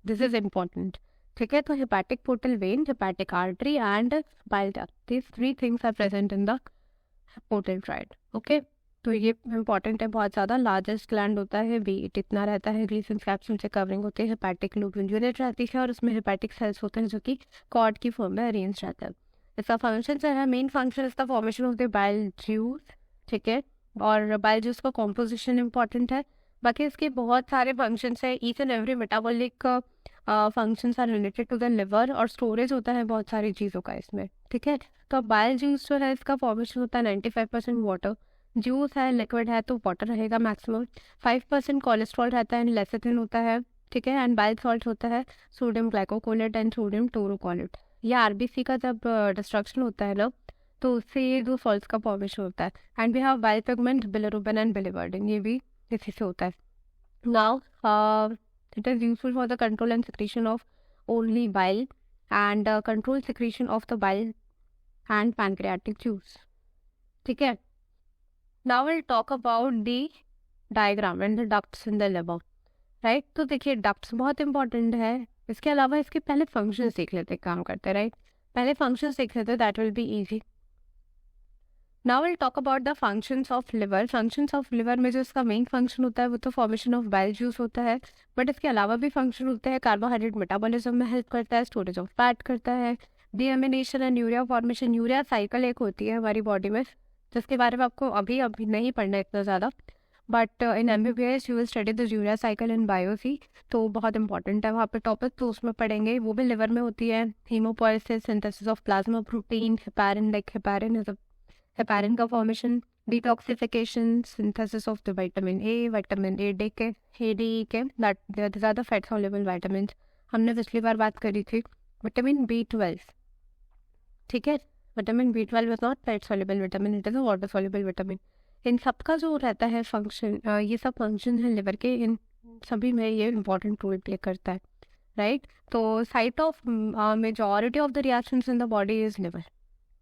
this is important, ठीक है। तो hepatic portal vein, hepatic artery and bile duct, this 3 things are present in the portal triad, okay. तो ये इंपॉर्टेंट है बहुत ज़्यादा। लार्जेस्ट ग्लैंड होता है वेट इतना रहता है, ग्लीसन कैप्सूल से कवरिंग होते हैं, हेपेटिक लोब्यूल यूनिट रहती है और उसमें हेपेटिक सेल्स होते हैं जो कि कॉर्ड की फॉर्म में अरेंज रहता है। इसका फंक्शन जो है, मेन फंक्शन इसका formation of the bile juice, ठीक है। और बाइल जूस का कॉम्पोजिशन इंपॉर्टेंट है, बाकी इसके बहुत सारे फंक्शंस है। Each and every metabolic functions are related to the liver, और स्टोरेज होता है बहुत सारी चीज़ों का इसमें, ठीक है। तो बाइल जूस जो है इसका फॉर्मेशन होता है 95% वाटर, जूस है लिक्विड है तो वाटर रहेगा मैक्सिमम, 5% कोलेस्ट्रॉल रहता है एंड लेसिथिन होता है, ठीक है। एंड बाइल सॉल्ट होता है sodium glycocholate and sodium taurocholate. ये आरबीसी का जब डिस्ट्रक्शन होता है ना तो उससे ये 2 सॉल्ट्स का फॉर्मेशन होता है। And we have bile pigment, bilirubin and biliverdin, ये भी इसी से होता है। Now it is useful for the control and secretion of only bile and control secretion of the bile and pancreatic juice, ठीक है। Now we'll talk about the diagram and the ducts in the liver, right? तो देखिए ducts बहुत important है, इसके अलावा इसके पहले फंक्शंस देख लेते हैं काम करते हैं, राइट। पहले फंक्शंस देख लेते हैं, that will be easy. Now we'll talk about the functions of liver. Functions of liver में जो इसका मेन फंक्शन होता है वो तो फॉर्मेशन ऑफ बाइल जूस होता है, बट इसके अलावा भी फंक्शन होते हैं। कार्बोहाइड्रेट मेटाबॉलिज्म में हेल्प करता है, स्टोरेज ऑफ फैट करता है, deamination and urea formation. Urea cycle एक होती है हमारी बॉडी में जिसके बारे में आपको अभी नहीं पढ़ना है इतना ज़्यादा, but in MBBS you will study the urea cycle in biosci, तो बहुत इंपॉर्टेंट है वहाँ पे टॉपिक, तो उसमें पढ़ेंगे। वो भी लिवर में होती है। Haemopoiesis, synthesis of plasma protein, heparin, like heparin is heparin का formation, detoxification, synthesis of the vitamin A, D K, that this are the fat soluble vitamin. हमने पिछली बार बात करी थी विटामिन B12, ठीक है। Vitamin B12 is not fat soluble vitamin, it is a water soluble vitamin. इन सबका जो रहता है फंक्शन, ये सब फंक्शन है लिवर के, इन सभी में ये इंपॉर्टेंट रोल प्ले करता है, राइट। तो site of majority of the reactions in the body is liver,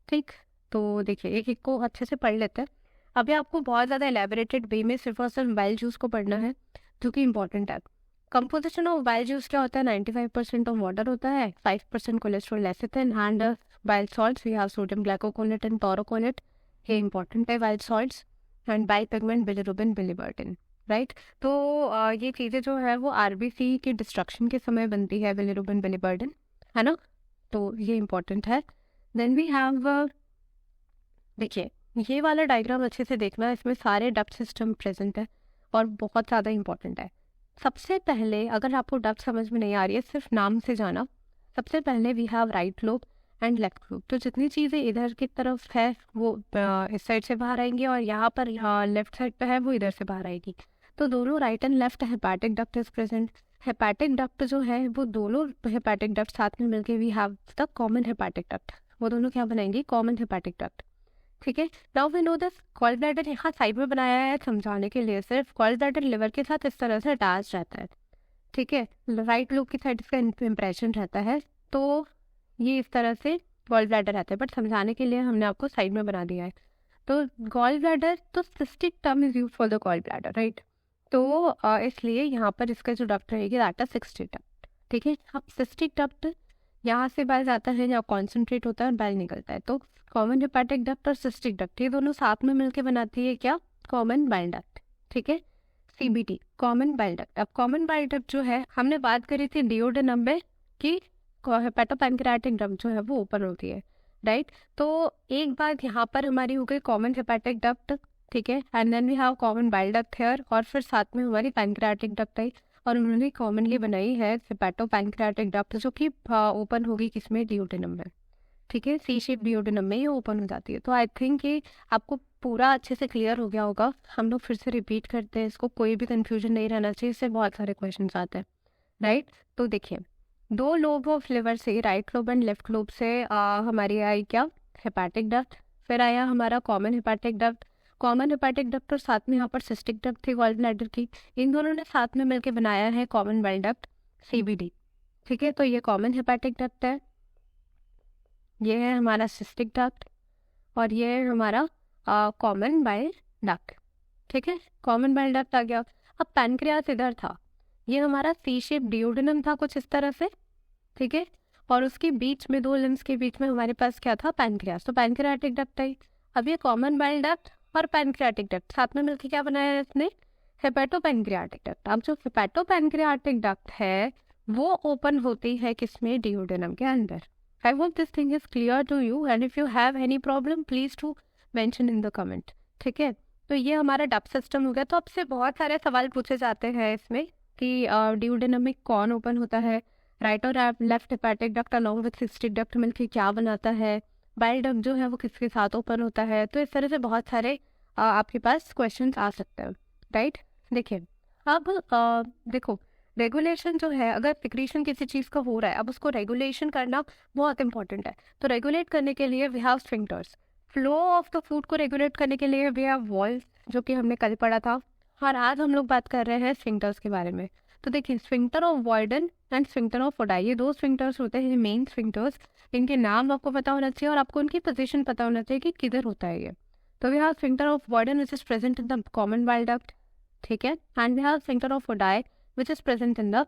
ठीक। तो देखिए एक एक को अच्छे से पढ़ लेते हैं। अभी आपको बहुत ज़्यादा एलेबोरेटेड वे में सिर्फ और सिर्फ बाइल जूस को पढ़ना है, जो कि इंपॉर्टेंट है। कंपोजिशन ऑफ बाइल जूस क्या होता है? 95% ऑफ वाटर होता है, 5% cholesterol lecithin and bile salts we have sodium glycocholate and taurocholate, ये इंपॉर्टेंट है bile salts, and bile pigment bilirubin biliverdin, right. तो ये चीज़ें जो है वो आरबीसी के डिस्ट्रक्शन के समय बनती है, बिलिरुबिन बिलिबर्टिन, है ना, तो ये इंपॉर्टेंट है। देन वी हैव, देखिए ये वाला डायग्राम अच्छे से देखना, इसमें सारे डक्ट सिस्टम प्रेजेंट है और बहुत ज़्यादा इंपॉर्टेंट है। सबसे पहले अगर आपको डक्ट समझ में नहीं आ रही है, सिर्फ नाम से जाना, सबसे पहले we have right lobe and left lobe. तो जितनी चीज़ें इधर की तरफ है वो इस साइड से बाहर आएंगी, और यहाँ पर लेफ्ट साइड पे है वो इधर से बाहर आएगी। तो दोनों right and left hepatic duct is present. Hepatic duct जो है वो दोनों हेपाटिक डक्ट साथ में मिलके we have the common hepatic duct, वो दोनों क्या बनाएंगी? कॉमन हेपाटिक डक्ट, ठीक है। Now we know this. Gall bladder यहाँ साइड में बनाया है समझाने के लिए, सिर्फ गॉल ब्लैडर लिवर के साथ इस तरह से अटैच रहता है, ठीक है। राइट लोब की साइड इसका इम्प्रेशन रहता है, तो ये इस तरह से गॉल ब्लैडर रहता है, बट समझाने के लिए हमने आपको साइड में बना दिया है। तो गॉल ब्लैडर, तो cystic term is use for the gall bladder, right. तो इसलिए यहाँ पर इसका जो डक्ट रहेगी दैट इज सिस्टिक डक्ट, ठीक है। अब सिस्टिक डक्ट यहाँ से बाइल जाता है, यहाँ कॉन्सेंट्रेट होता है और बाइल निकलता है, तो कॉमन हेपाटिक डक्ट और सिस्टिक डक्ट ये दोनों साथ में मिलकर बनाती है क्या? कॉमन बाइल डक्ट, ठीक है, सीबीडी, कॉमन बाइल डक्ट। अब कॉमन बाइल डक्ट जो है, हमने बात करी थी डिओडेनम में कि हेपेटोपैंक्रियाटिक डक्ट जो है वो ओपन होती है, राइट। तो एक बात यहाँ पर हमारी हो गई कॉमन हेपेटिक डक्ट, ठीक है, and then we have common bile duct here, और फिर साथ में हमारी पैंक्रियाटिक डक्ट आई, और उन्होंने कॉमनली बनाई है हेपेटोपैंक्रियाटिक डक्ट, जो कि ओपन होगी किसमें? डिओडेनम में, ठीक है, सी शेप डिओडेनम में ये ओपन हो जाती है। तो आई थिंक ये आपको पूरा अच्छे से क्लियर हो गया होगा। हम लोग फिर से रिपीट करते हैं इसको, कोई भी कंफ्यूजन नहीं रहना चाहिए, इससे बहुत सारे क्वेश्चन आते हैं, राइट। तो देखिए, दो लोब ऑफ लिवर से, right lobe and left lobe से हमारी आई क्या? Hepatic duct. फिर आया हमारा common hepatic duct, common hepatic duct और साथ में यहाँ पर सिस्टिक डक्ट थी गॉल ब्लैडर की, इन दोनों ने साथ में मिलकर बनाया है कॉमन बाइल डक्ट, सीबीडी, ठीक है। तो ये कॉमन हेपाटिक डक्ट है, ये है हमारा सिस्टिक डक्ट, और ये है हमारा कॉमन बाइल डक्ट, ठीक है। कॉमन बाइल डक्ट आ गया। अब पैनक्रियास इधर था, ये हमारा सी शेप डिओडेनम था कुछ इस तरह से, ठीक है, और उसके बीच में, दो लिम्स के बीच में हमारे पास क्या था? पैनक्रियास, तो पैनक्रियाटिक डक्ट आई। अब ये कॉमन बाइल डक्ट और पैनक्रियाटिक डक्ट साथ में मिलकर क्या बनाया है इसने? हेपेटोपैंक्रियाटिक डक्ट। अब जो हेपेटोपैंक्रियाटिक डक्ट है वो ओपन होती है किसमें? डिओडेनम के अंदर। I hope this thing is clear to you, and if you have any problem please to mention in the comment, ठीक है। तो ये हमारा डक्ट सिस्टम हो गया। तो आपसे बहुत सारे सवाल पूछे जाते हैं इसमें कि डिओडेनम में कौन ओपन होता है, राइट और left hepatic duct along with cystic duct मिलकर क्या बनाता है, बाइल डक्ट जो है वो किसके साथ ओपन होता है। तो इस तरह से बहुत सारे आपके पास क्वेश्चंस आ सकते हैं, राइट। देखिए, अब देखो, रेगुलेशन जो है, अगर सिक्रीशन किसी चीज़ का हो रहा है, अब उसको रेगुलेशन करना बहुत इंपॉर्टेंट है। तो रेगुलेट करने के लिए we have sphincters, flow of the food को रेगुलेट करने के लिए वी हैव वॉल्स, जो कि हमने कल पढ़ा था, और आज हम लोग बात कर रहे हैं स्फिंक्टर्स के बारे में। तो देखिए, sphincter of Boyden and sphincter of Oddi, ये दो स्फिंक्टर्स होते हैं मेन स्फिंक्टर्स। इनके नाम आपको पता होना चाहिए और आपको उनकी पोजीशन पता होना चाहिए कि किधर होता है ये। तो we have sphincter of Boyden which is present in the common bile duct, ठीक है, and we have sphincter of Oddi which is present in the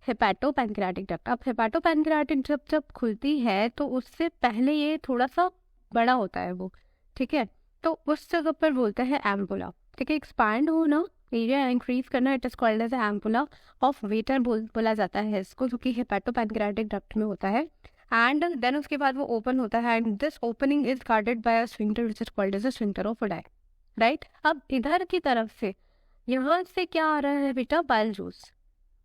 hepatopancreatic duct. अब हेपेटोपैंक्रियाटिक जब खुलती है तो उससे पहले ये थोड़ा सा बड़ा होता है वो, ठीक है, तो उस जगह पर बोलते हैं एम्पुला, ठीक है। एक्सपैंड होना, एरिया इंक्रीज करना, it is called as ampulla of Vater बोला जाता है इसको, जो कि हेपेटोपैंक्रियाटिक डक्ट में होता है। एंड देन उसके बाद वो ओपन होता है, and this opening is guarded by a sphincter which is called as a sphincter of Oddi, right. अब इधर की तरफ से, यहाँ से क्या आ रहा है बेटा? बाइल जूस,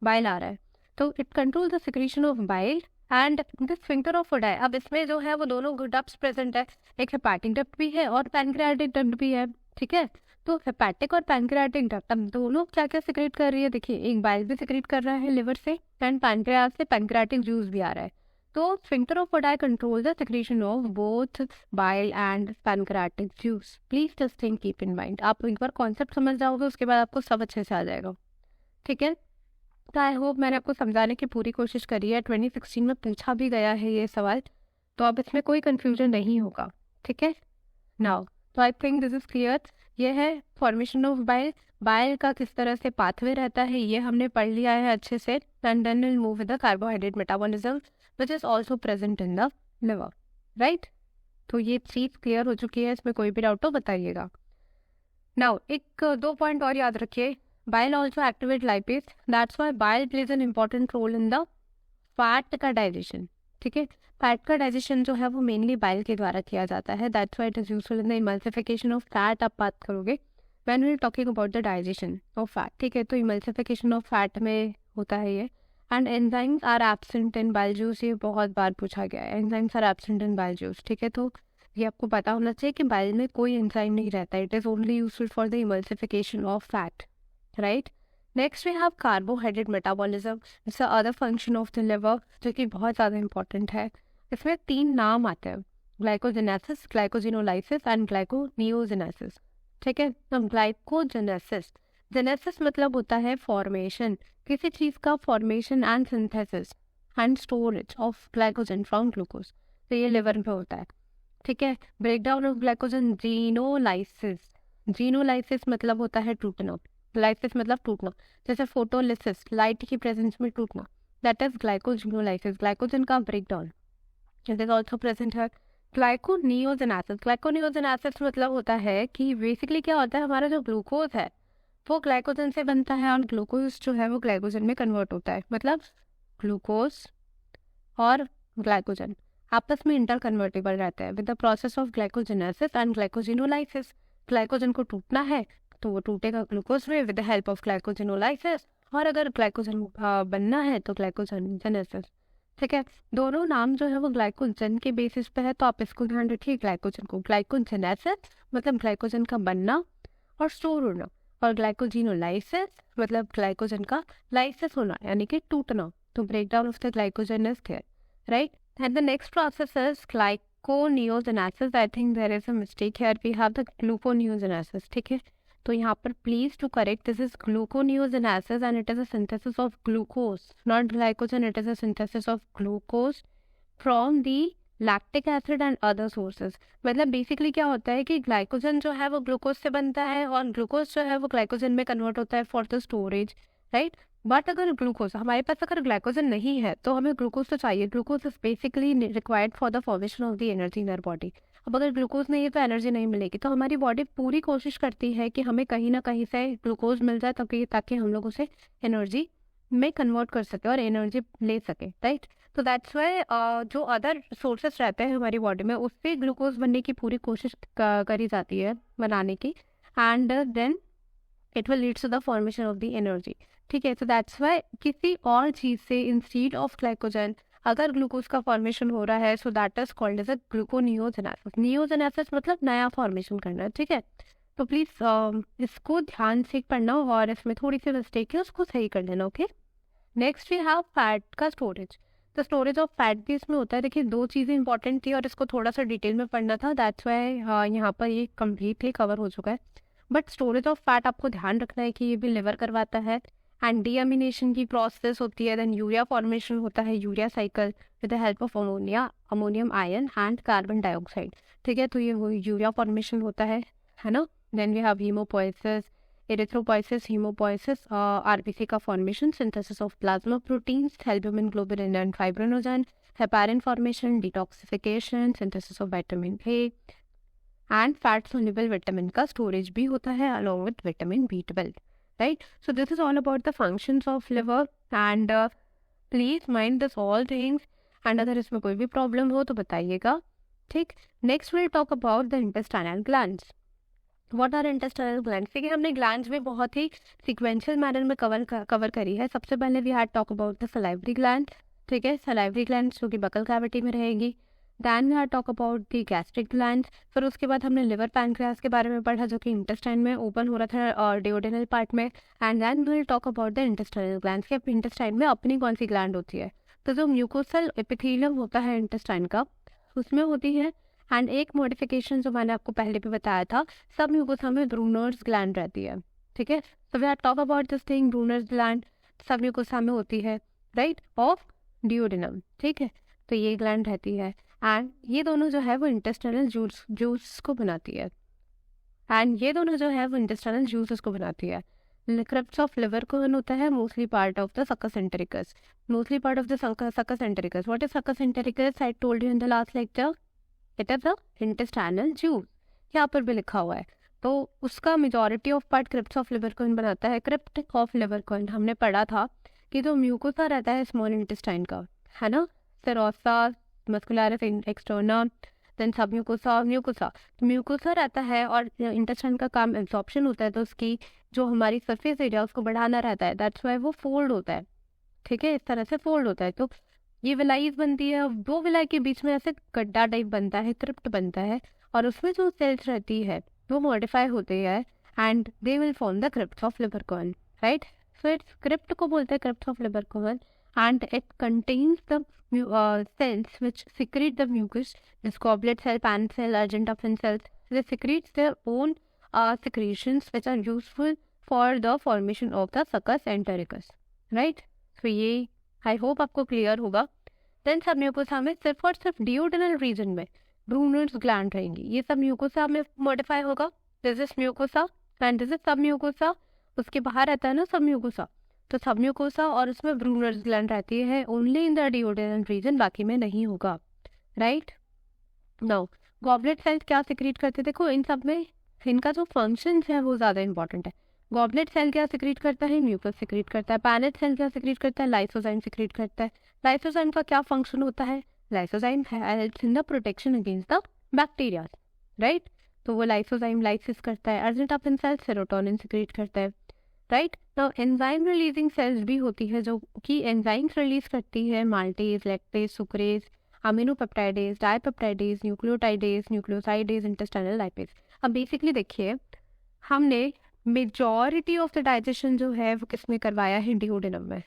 बाइल आ रहा है, तो it control the secretion of bile and this sphincter of ODI. अब इसमें जो है वो दोनों डक्ट्स प्रेजेंट है, एक हेपेटिक डक्ट भी है और पैनक्रियाटिक डक्ट भी है, ठीक है। तो हेपेटिक और पैनक्रियाटिक डक्ट अब दोनों क्या क्या सिक्रेट कर रही है? देखिए, एक बाइल भी सिक्रेट कर रहा है लिवर से, एंड पैनक्रियास से पैनक्रियाटिक जूस भी आ रहा है। तो sphincter of ODI control the secretion of both bile and pancreatic juice. Please just think, keep in mind. आप एक बार कॉन्सेप्ट समझ जाओगे, उसके बाद आपको सब अच्छे से आ जाएगा, ठीक है। तो आई होप मैंने आपको समझाने की पूरी कोशिश करी है। 2016 में पूछा भी गया है ये सवाल, तो अब इसमें कोई कंफ्यूजन नहीं होगा, ठीक है। नाउ तो I think this is clear. ये है फॉर्मेशन ऑफ बाइल, बाइल का किस तरह से पाथवे रहता है ये हमने पढ़ लिया है अच्छे से। And then will move with the carbohydrate metabolism which is also present in the liver, right. तो ये चीज क्लियर हो चुकी है, इसमें कोई भी डाउट हो बताइएगा। नाउ एक दो पॉइंट और याद रखिए, bile also activate lipase, that's why bile plays an important role in the fat का डाइजेशन, ठीक है। फैट का डाइजेशन जो है वो मेनली बाइल के द्वारा किया जाता है, that's why it is useful in the emulsification of fat. आप बात करोगे when we are talking about the digestion of fat, ठीक है। तो इमल्सिफिकेशन ऑफ फैट में होता है ये। And enzymes are absent in bile juice, ये बहुत बार पूछा गया है, enzymes are absent in bile juice, ठीक है। तो ये आपको पता होना चाहिए कि बाइल में कोई एंजाइम नहीं रहता, it is only useful for the emulsification of fat, right. Next we have carbohydrate metabolism, it's the other function of the liver जो कि बहुत ज़्यादा इंपॉर्टेंट है। इसमें 3 नाम आते हैं, ग्लाइकोजेनेसिस, ग्लाइकोजिनोलाइसिस एंड ग्लाइकोनियोजेनेसिस, ठीक है। तो ग्लाइकोजेनेसिस, जेनेसिस मतलब होता है फॉर्मेशन, किसी चीज़ का formation and synthesis and storage of glycogen from glucose, तो ये लिवर में होता है, ठीक है। ब्रेकडाउन ऑफ ग्लाइकोजन, जीनोलाइसिस, जीनोलाइसिस मतलब होता है टूटना, लाइसिस मतलब टूटना, जैसे फोटोलिसिस लाइट की प्रेजेंस में टूटना, दैट इज ग्लाइकोजिनोलाइसिस, ग्लाइकोजन का breakdown. It is also present है ग्लाइकोनियोजेनेसिस, ग्लाइकोनियोजेनेसिस मतलब होता है कि बेसिकली क्या होता है, हमारा जो ग्लूकोज है वो ग्लाइकोजन से बनता है और ग्लूकोज जो है वो ग्लाइकोजन में कन्वर्ट होता है, मतलब ग्लूकोज और ग्लाइकोजन आपस में इंटर कन्वर्टेबल रहते हैं with the process of glycogenesis and glycogenolysis. Glycogen को टूटना है तो वो टूटेगा ग्लूकोज में with the help of glycogenolysis, और अगर ग्लाइकोजन बनना है तो ग्लाइकोजेनेसिस, ठीक है। दोनों नाम जो है वो ग्लाइकोजन के बेसिस पे है, तो आप इसको ध्यान रखिए, ग्लाइकोजन को ग्लाइकोजेनेसिस मतलब ग्लाइकोजन का बनना और स्टोर होना, और ग्लाइकोजिनोलाइसिस मतलब ग्लाइकोजन का लाइसिस होना यानी कि टूटना। तो breakdown of the glycogen is there, right. And the next process is glyconeogenesis, I think there is a mistake here, we have the gluconeogenesis, ठीक है। तो यहाँ पर please to correct, this is gluconeogenesis and it is a synthesis of glucose, not glycogen, it is a synthesis of glucose from the lactic acid and other sources. मतलब basically क्या होता है कि ग्लाइकोजन जो है वो ग्लूकोज से बनता है और ग्लूकोज जो है वो ग्लाइकोजन में कन्वर्ट होता है for the storage, right. But अगर ग्लूकोज हमारे पास, अगर ग्लाइकोजन नहीं है तो हमें ग्लूकोज तो चाहिए, glucose is basically required for the formation of the energy in our body. अब अगर ग्लूकोज नहीं है तो एनर्जी नहीं मिलेगी, तो हमारी बॉडी पूरी कोशिश करती है कि हमें कहीं ना कहीं से ग्लूकोज मिल जाए ताकि हम लोग उसे एनर्जी में कन्वर्ट कर सके और एनर्जी ले सके, राइट। तो दैट्स वाई जो अदर सोर्सेस रहते हैं हमारी बॉडी में उससे ग्लूकोज बनने की पूरी कोशिश करी जाती है बनाने की, and then it will leads to the formation of the energy, ठीक है। तो दैट्स वाई किसी और चीज़ से इंस्टीड ऑफ ग्लाइकोजन अगर ग्लूकोज का फॉर्मेशन हो रहा है, so that is called as a gluconeogenesis. Neogenesis मतलब नया फॉर्मेशन करना, ठीक है। तो प्लीज़ इसको ध्यान से पढ़ना और इसमें थोड़ी सी मिस्टेक है उसको सही कर लेना, okay. Next we have fat का स्टोरेज, तो स्टोरेज ऑफ फैट भी इसमें होता है। देखिए 2 चीज़ें इंपॉर्टेंट थी और इसको थोड़ा सा डिटेल में पढ़ना था, दैट्स वाई यहाँ पर ये कम्प्लीटली कवर हो चुका है। बट स्टोरेज ऑफ फैट आपको ध्यान रखना है कि ये भी लिवर करवाता है, एंड डीअमीनेशन की प्रोसेस होती है, देन यूरिया फॉर्मेशन होता है, urea cycle with the help of ammonia, ammonium ion and carbon dioxide, ठीक है। तो ये यूरिया फॉर्मेशन होता है ना। Then we have haemopoiesis, erythropoiesis, haemopoiesis, RBC का formation, synthesis of plasma proteins, albumin, globulin and fibrinogen, heparin formation, detoxification, synthesis of vitamin A and fat soluble vitamin का storage भी होता है along with vitamin B12, right. So this is all about the functions of liver, and please mind this all things, एंड अगर इसमें कोई भी problem हो तो बताइएगा, ठीक। Next will talk about the intestinal glands. What are intestinal glands? देखिए हमने ग्लैंड्स में बहुत ही सिक्वेंशियल मैनर में कवर करी है। सबसे पहले we had talk about the salivary gland, ठीक है, सलाइवरी ग्लैंड जो कि बकल कैविटी में रहेगी। Then we had talk about the gastric gland, फिर उसके बाद हमने लिवर पैनक्रियास के बारे में पढ़ा जो कि इंटेस्टाइन में ओपन हो रहा था और डिओडेनल पार्ट में। And then we will talk about the intestinal glands कि इंटेस्टाइन में अपनी कौन सी ग्लैंड होती है। तो जो म्यूकोसल एपिथेलियम होता है इंटेस्टाइन का उसमें होती है, एंड एक मॉडिफिकेशन जो मैंने आपको पहले भी बताया था, सब म्यूकोसा में ब्रूनर्स ग्लैंड रहती है, ठीक है। तो we have talk about this thing, Brunner's gland submucosa में होती है, राइट, ऑफ डिओडेनम, ठीक है। तो ये ग्लैंड रहती है, एंड ये दोनों जो है वो इंटेस्टाइनल जूस को बनाती है, एंड ये दोनों जो है वो इंटेस्टाइनल जूसेस को बनाती है. क्रिप्स ऑफ लिवर कॉर्न होता है mostly part of the succus entericus. Mostly part of the succus entericus. What is succus entericus? I told you in the last lecture, it is the intestinal juice. यहाँ पर भी लिखा हुआ है. तो उसका majority of part crypts of liver corn बनाता है. क्रिप्ट ऑफ लिवर कॉर्न हमने पढ़ा था कि जो म्यूकोसा रहता है स्मॉल इंटेस्टाइन का, है ना, सेरोसा, मस्कुलरिस एक्सटर्ना, देन सब म्यूकोसा, म्यूकोसा रहता है और इंटेस्टाइन का काम एब्जॉर्प्शन होता है. तो उसकी जो हमारी सरफेस एरिया उसको बढ़ाना रहता है. दैट्स वाई वो फोल्ड होता है. ठीक है, इस तरह से फोल्ड होता है. तो ये विलाईज बनती है. दो विलाई के बीच में ऐसे गड्ढा टाइप बनता है, क्रिप्ट बनता है, और उसमें जो सेल्स रहती है वो मॉडिफाई होते हैं and they will form the crypt of liver corn, right. So it's crypt को बोलते हैं crypt of liver corn and it contains the cells which secrete the mucus. This goblet cell, pan cell, Argentophan cells, they secrete their own secretions which are useful for the formation of the succus entericus, right. So ये I hope आपको clear होगा. Then submucosa में सिर्फ और सिर्फ duodenal reason में Brunner's gland रहेंगी. ये सब म्यूकोसा में मॉडिफाई होगा. This is mucosa and this is सब म्यूकोसा. उसके बाहर रहता है ना सब म्यूकोसा, तो सब म्यूकोसा और उसमें ब्रूनर्स ग्लैंड रहती है only in the duodenal region, बाकी में नहीं होगा, राइट. नाउ गॉबलेट सेल्स क्या सिक्रीट करते हैं? देखो इन सब में इनका जो फंक्शन है वो ज़्यादा इंपॉर्टेंट है. गॉबलेट सेल क्या सिक्रीट करता है? म्यूकस सिक्रीट करता है. पैनेट सेल क्या सिक्रीट करता है? लाइसोजाइम सिक्रीट करता है. लाइसोजाइम का क्या फंक्शन होता है? Lysozyme helps in the protection against the bacteria, right. तो वो लाइसोजाइम लाइसिस करता है. अर्जेंटापिन सेल सेरोटोनिन सिक्रीट करता है, राइट. तो एंजाइम रिलीजिंग सेल्स भी होती है जो कि एंजाइम्स रिलीज करती है. Maltase, lactase, sucrase, aminopeptidase, dipeptidase, nucleotidase, nucleosidase, intestinal lipase. अब बेसिकली देखिए, हमने मेजॉरिटी ऑफ द डाइजेशन जो है वो किसमें करवाया है? डिओडेनम में,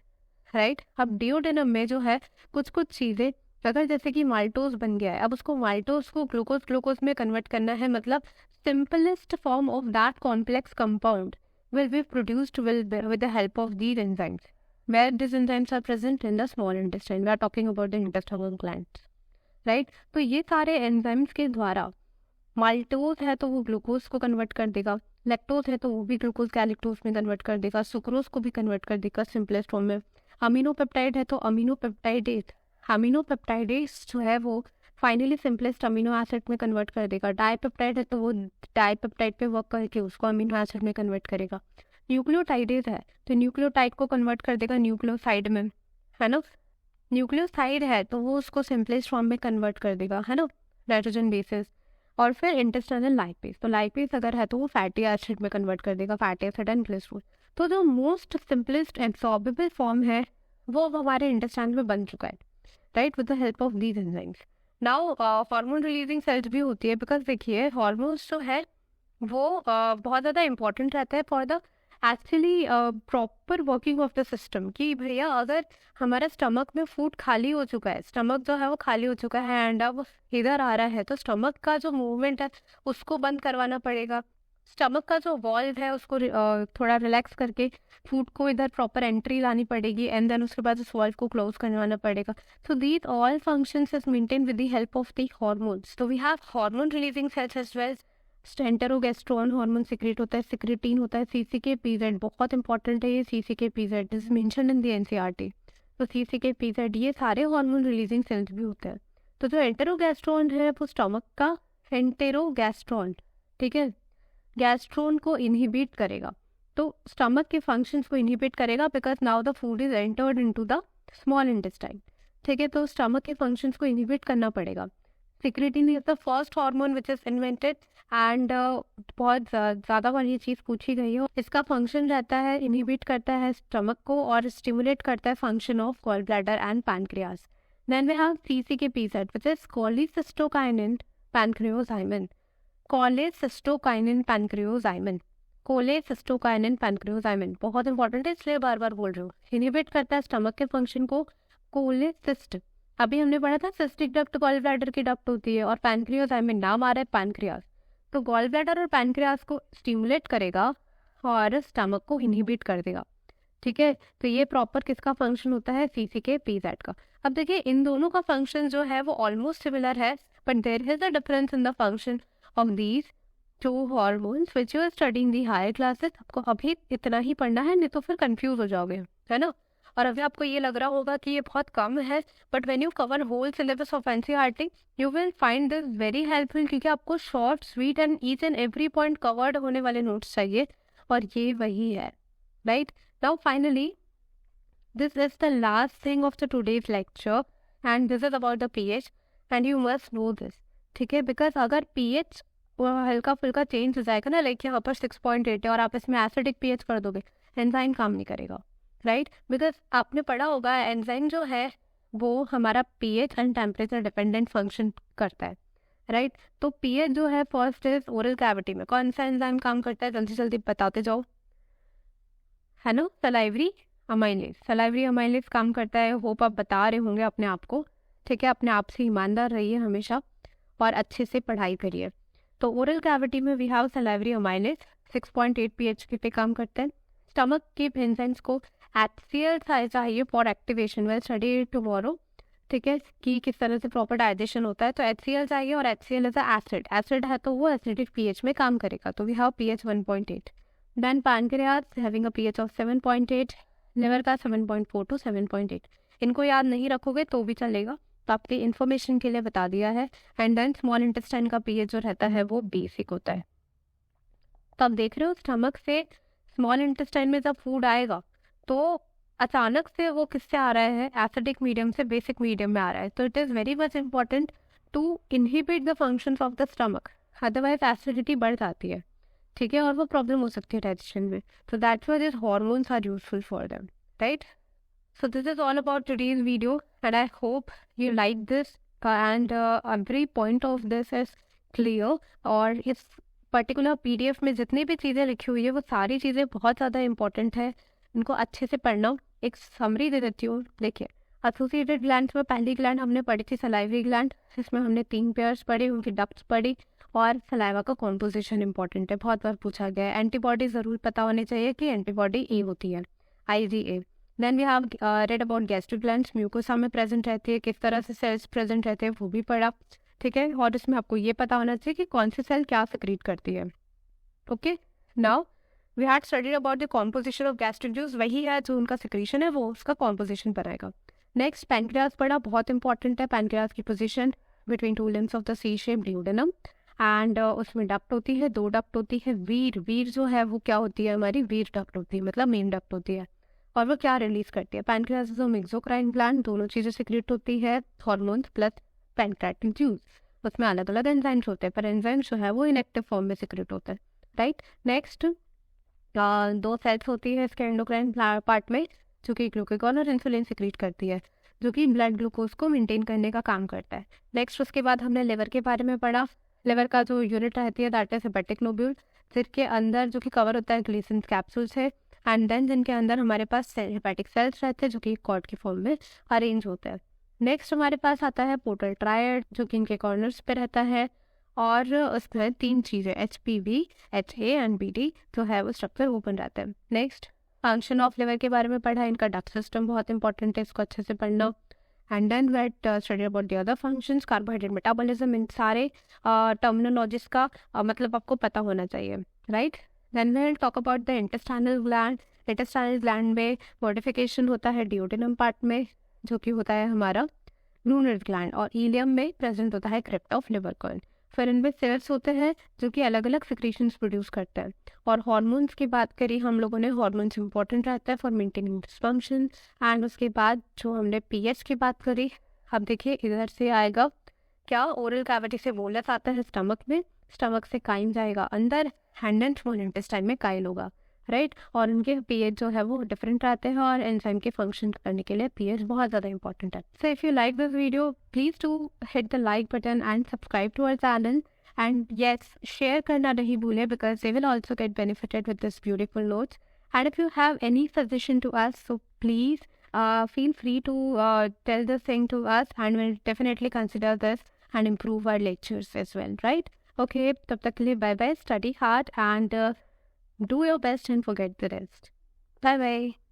राइट. अब डिओडेनम में जो है कुछ चीज़ें, अगर जैसे कि माल्टोज बन गया है, अब उसको माल्टोज को ग्लूकोज में कन्वर्ट करना है. मतलब simplest form of that complex compound will be produced with the help of these enzymes. Where these enzymes are present in the small intestine. We are talking about the intestinal glands, right? तो ये सारे enzymes के द्वारा maltose है तो वो glucose को convert कर देगा, लैक्टोज है तो वो भी ग्लूकोज गैलिक्टोज में कन्वर्ट कर देगा, सुक्रोज को भी कन्वर्ट कर देगा सिंपलेस्ट फॉर्म में. अमीनोपेप्टाइड है तो अमीनोपेप्टाइडेज जो है वो फाइनली सिंपलेस्ट अमीनो एसिड में कन्वर्ट कर देगा. डाइपेप्टाइड है तो वो डाइपेप्टाइड पे वर्क करके उसको अमीनो एसिड में कन्वर्ट करेगा. न्यूक्लियोटाइडेज है तो न्यूक्लियोटाइड को कन्वर्ट कर देगा न्यूक्लियोसाइड में, है ना. न्यूक्लियोसाइड है तो वो उसको सिंपलेस्ट फॉर्म में कन्वर्ट कर देगा, है ना, नाइट्रोजन बेसिस. और फिर इंटेस्टाइनल लाइपेज, तो लाइपेज अगर है तो वो फैटी एसिड में कन्वर्ट कर देगा, फैटी एसिड एंड ग्लिसरॉल. तो जो मोस्ट सिंपलेस्ट एब्सॉर्बेबल फॉर्म है वो हमारे इंटेस्टाइन में बन चुका है, right, with the help of these enzymes. Now hormone releasing cells भी होती है, बिकॉज देखिए हार्मोन्स जो है वो बहुत ज़्यादा इंपॉर्टेंट रहता है for the actually proper working of the system. कि भैया अगर हमारा स्टमक में फूड खाली हो चुका है, स्टमक जो है वो खाली हो चुका है एंड अब इधर आ रहा है, तो स्टमक का जो मूवमेंट है उसको बंद करवाना पड़ेगा. स्टमक का जो वॉल्व है उसको थोड़ा रिलैक्स करके फूड को इधर प्रॉपर एंट्री लानी पड़ेगी एंड देन उसके बाद उस वॉल्व को क्लोज करवाना पड़ेगा. So these all functions is maintain with the help of the hormones. तो we have hormone releasing cells as well. Enterogastrone hormone secrete होता है, सिक्रेटीन होता है, CCK-PZ बहुत इंपॉर्टेंट है ये. CCK-PZ is mentioned in the NCERT. तो CCK-PZ ये सारे हार्मोन रिलीजिंग सेल्स भी होते हैं. तो जो एंटेरोगेस्ट्रोन है वो स्टमक का एंटेरोगेस्ट्रोन, ठीक है, गैस्ट्रोन को इनहिबिट करेगा. तो स्टमक के फंक्शंस को इनहिबिट करेगा because now the food is entered into the small intestine, ठीक है. तो स्टमक के फंक्शंस को इनहिबिट करना पड़ेगा. Secretin is the first hormone which is invented and बहुत ज़्यादा बार ये चीज़ पूछी गई है. इसका फंक्शन रहता है इनहिबिट करता है स्टमक को और स्टिमुलेट करता है function of gall bladder and pancreas. Then we have CCK-PZ which is cholecystokinin pancreozymin. Cholecystokinin pancreozymin बहुत इंपॉर्टेंट है, इसलिए बार बार बोल रही हूँ. इनहिबिट करता है स्टमक के फंक्शन को. कोलेसिस्ट अभी हमने पढ़ा था सिस्टिक डक्ट गॉल ब्लैडर की डक्ट होती है और पैनक्रियोजाइमिन नाम आ रहा है पैनक्रियाज. तो गॉल ब्लैडर और पैनक्रियाज को स्टिमुलेट करेगा और स्टमक को इनहिबिट कर देगा, ठीक है. तो ये प्रॉपर किसका फंक्शन होता है? CCK-PZ का. अब देखिए इन दोनों का फंक्शन जो है वो ऑलमोस्ट सिमिलर है but there is a difference in the function of these two hormones which you are studying the higher classes, आपको अभी इतना ही पढ़ना है, नहीं तो फिर कंफ्यूज हो जाओगे, है ना। और अभी आपको ये लग रहा होगा कि ये बहुत कम है, but when you cover whole syllabus of NCERT you will find this very helpful, क्योंकि आपको short sweet and each and every point covered होने वाले नोट्स चाहिए, और ये वही है, right. Now finally this is the last thing of the today's lecture and this is about the pH and you must know this, ठीक है। Because अगर pH हल्का फुल्का चेंज हो जाएगा ना, लाइक यहाँ पर 6.8 है और आप इसमें एसिडिक pH कर दोगे, एंजाइम काम नहीं करेगा, राइट। बिकॉज आपने पढ़ा होगा एंजाइम जो है वो हमारा pH and temperature dependent function करता है, राइट। तो pH जो है फर्स्ट इज ओरल कैविटी में कौन सा एंजाइम काम करता है, जल्दी जल्दी बताते जाओ, है ना। सलाइवरी अमाइलेज, सलाइवरी अमाइलेज काम करता है, होप आप बता रहे होंगे अपने आप को, ठीक है। अपने आप से ईमानदार रहिए हमेशा और अच्छे से पढ़ाई करिए। तो ओरल कैविटी में we have salivary amylase 6.8 pH पे काम करते हैं। स्टमक के एंजाइम्स को HCl चाहिए for activation, well study tomorrow, ठीक है, कि किस तरह से प्रॉपर डाइजेशन होता है। तो HCl चाहिए और HCl इज एसिड, एसिड है तो वो एसिडिक pH में काम करेगा, तो we have pH 1.8। Then pancreas having a pH of 7.8, liver का 7.4 to 7.8। इनको याद नहीं रखोगे तो भी चलेगा, तो आपके इन्फॉर्मेशन के लिए बता दिया है। एंड देन स्मॉल इंटेस्टाइन का pH जो रहता है वो बेसिक होता है। तो आप देख रहे हो स्टमक से स्मॉल इंटेस्टाइन में जब फूड आएगा तो अचानक से वो किससे आ रहा है, एसिडिक मीडियम से बेसिक मीडियम में आ रहा है। तो it is very much important to inhibit the functions of the stomach, otherwise acidity बढ़ जाती है, ठीक है, और वो प्रॉब्लम हो सकती है डाइजेशन में। तो that's why this hormones are useful for them, right. So this is all about today's video and I hope you like this and every point of this is clear। और इस particular PDF में जितनी भी चीज़ें लिखी हुई है वो सारी चीज़ें बहुत ज़्यादा इंपॉर्टेंट है, इनको अच्छे से पढ़ना। एक समरी दे देती हूँ, देखिए। एसोसिएटेड ग्लैंड्स में पहली ग्लैंड हमने पढ़ी थी सलाइवरी ग्लैंड, जिसमें हमने 3 पेयर्स पढ़े, उनकी डक्ट्स पढ़ी और सलाइवा का कॉम्पोजिशन इंपॉर्टेंट है, बहुत बार पूछा गया है। एंटीबॉडी ज़रूर पता होनी चाहिए कि एंटीबॉडी ए होती है, IgA। Then we have read about gastric glands, mucosa में प्रेजेंट रहती है, किस तरह से सेल्स प्रेजेंट रहते हैं वो भी पढ़ा, ठीक है। और इसमें आपको ये पता होना चाहिए कि कौन सी सेल क्या सिक्रीट करती है, okay. Now we had studied about the composition of gastric juice, वही है जो उनका सिक्रीशन है वो उसका कॉम्पोजिशन बनाएगा। नेक्स्ट पैनक्रियाज पढ़ा, बहुत इंपॉर्टेंट है पैनक्रियाज की position between 2 limbs of the C shape duodenum and उसमें डक्ट होती है, 2 डक्ट होती है। वीर जो है वो क्या होती है, हमारी वीर डक्ट होती है, मतलब मेन डक्ट होती है। और वो क्या रिलीज करती है, पैनक्रियाज इज एक्सोक्राइन ग्लैंड, दोनों चीज़ें सिक्रेट होती है, हार्मोन्स प्लस पैनक्रियाटिक जूस। उसमें अलग अलग एंजाइम्स होते हैं पर एंजाइम्स जो है वो इनएक्टिव फॉर्म में सिक्रेट होता है, राइट। नेक्स्ट 2 सेल्स होती है इसके एंडोक्राइन पार्ट में जो कि ग्लूकागॉन और इंसुलिन सिक्रेट करती है, जो कि ब्लड ग्लूकोज को मेंटेन करने का काम करता है। नेक्स्ट उसके बाद हमने लिवर के बारे में पढ़ा। लिवर का जो यूनिट रहती है दैट इज हेपेटिक लोब्यूल, जिसके अंदर जो कि कवर होता है ग्लीसन कैप्सूल्स है, एंड देन जिनके अंदर हमारे पास हेपेटिक सेल्स रहते हैं जो कि कॉर्ड के फॉर्म में अरेंज होते हैं। नेक्स्ट हमारे पास आता है पोर्टल ट्रायड जो कि इनके कॉर्नर्स पे रहता है, और उसमें 3 चीज़ें HPV, HA एंड BD जो है वो स्ट्रक्चर ओपन रहता है। नेक्स्ट फंक्शन ऑफ लिवर के बारे में पढ़ा, इनका डक्ट सिस्टम बहुत इंपॉर्टेंट है, इसको अच्छे से पढ़ना। And then wait study about the other functions, carbohydrate metabolism, इन सारे टर्मिनोलॉजीज का मतलब आपको पता होना चाहिए, right. Then we will talk about the intestinal gland. Intestinal gland में मॉडिफिकेशन होता है ड्यूडेनम पार्ट में जो कि होता है हमारा ग्लूनर ग्लैंड, और इलियम में प्रेजेंट होता है क्रिप्ट ऑफ लिवर कॉइल। फिर इनमें सेल्स होते हैं जो कि अलग अलग सिक्रीशंस प्रोड्यूस करते हैं। और हार्मोन्स की बात करी हम लोगों ने, हार्मोन्स इंपॉर्टेंट रहता है फॉर मेंटेनिंग डिस्फंक्शन। एंड उसके बाद जो हमने पीएच की बात करी, अब देखिए इधर से आएगा क्या, ओरल कैविटी से बोलस आता है स्टमक में, स्टमक से काइम जाएगा अंदर, हैंड एंड स्मॉल इंटेस्टाइन में काइल होगा, राइट। और उनके पीएच जो है वो डिफरेंट रहते हैं और एंजाइम के फंक्शन करने के लिए पीएच बहुत ज़्यादा इंपॉर्टेंट है। So if you like this video please do hit the like button and subscribe to our channel, and yes share करना नहीं भूलें because they will also get benefited with this beautiful notes. And if you have any suggestion to us so please feel free to tell this thing to us and we'll definitely consider this and improve our lectures as well, right? Okay, tab tak ke liye bye bye, study hard and do your best and forget the rest. Bye bye.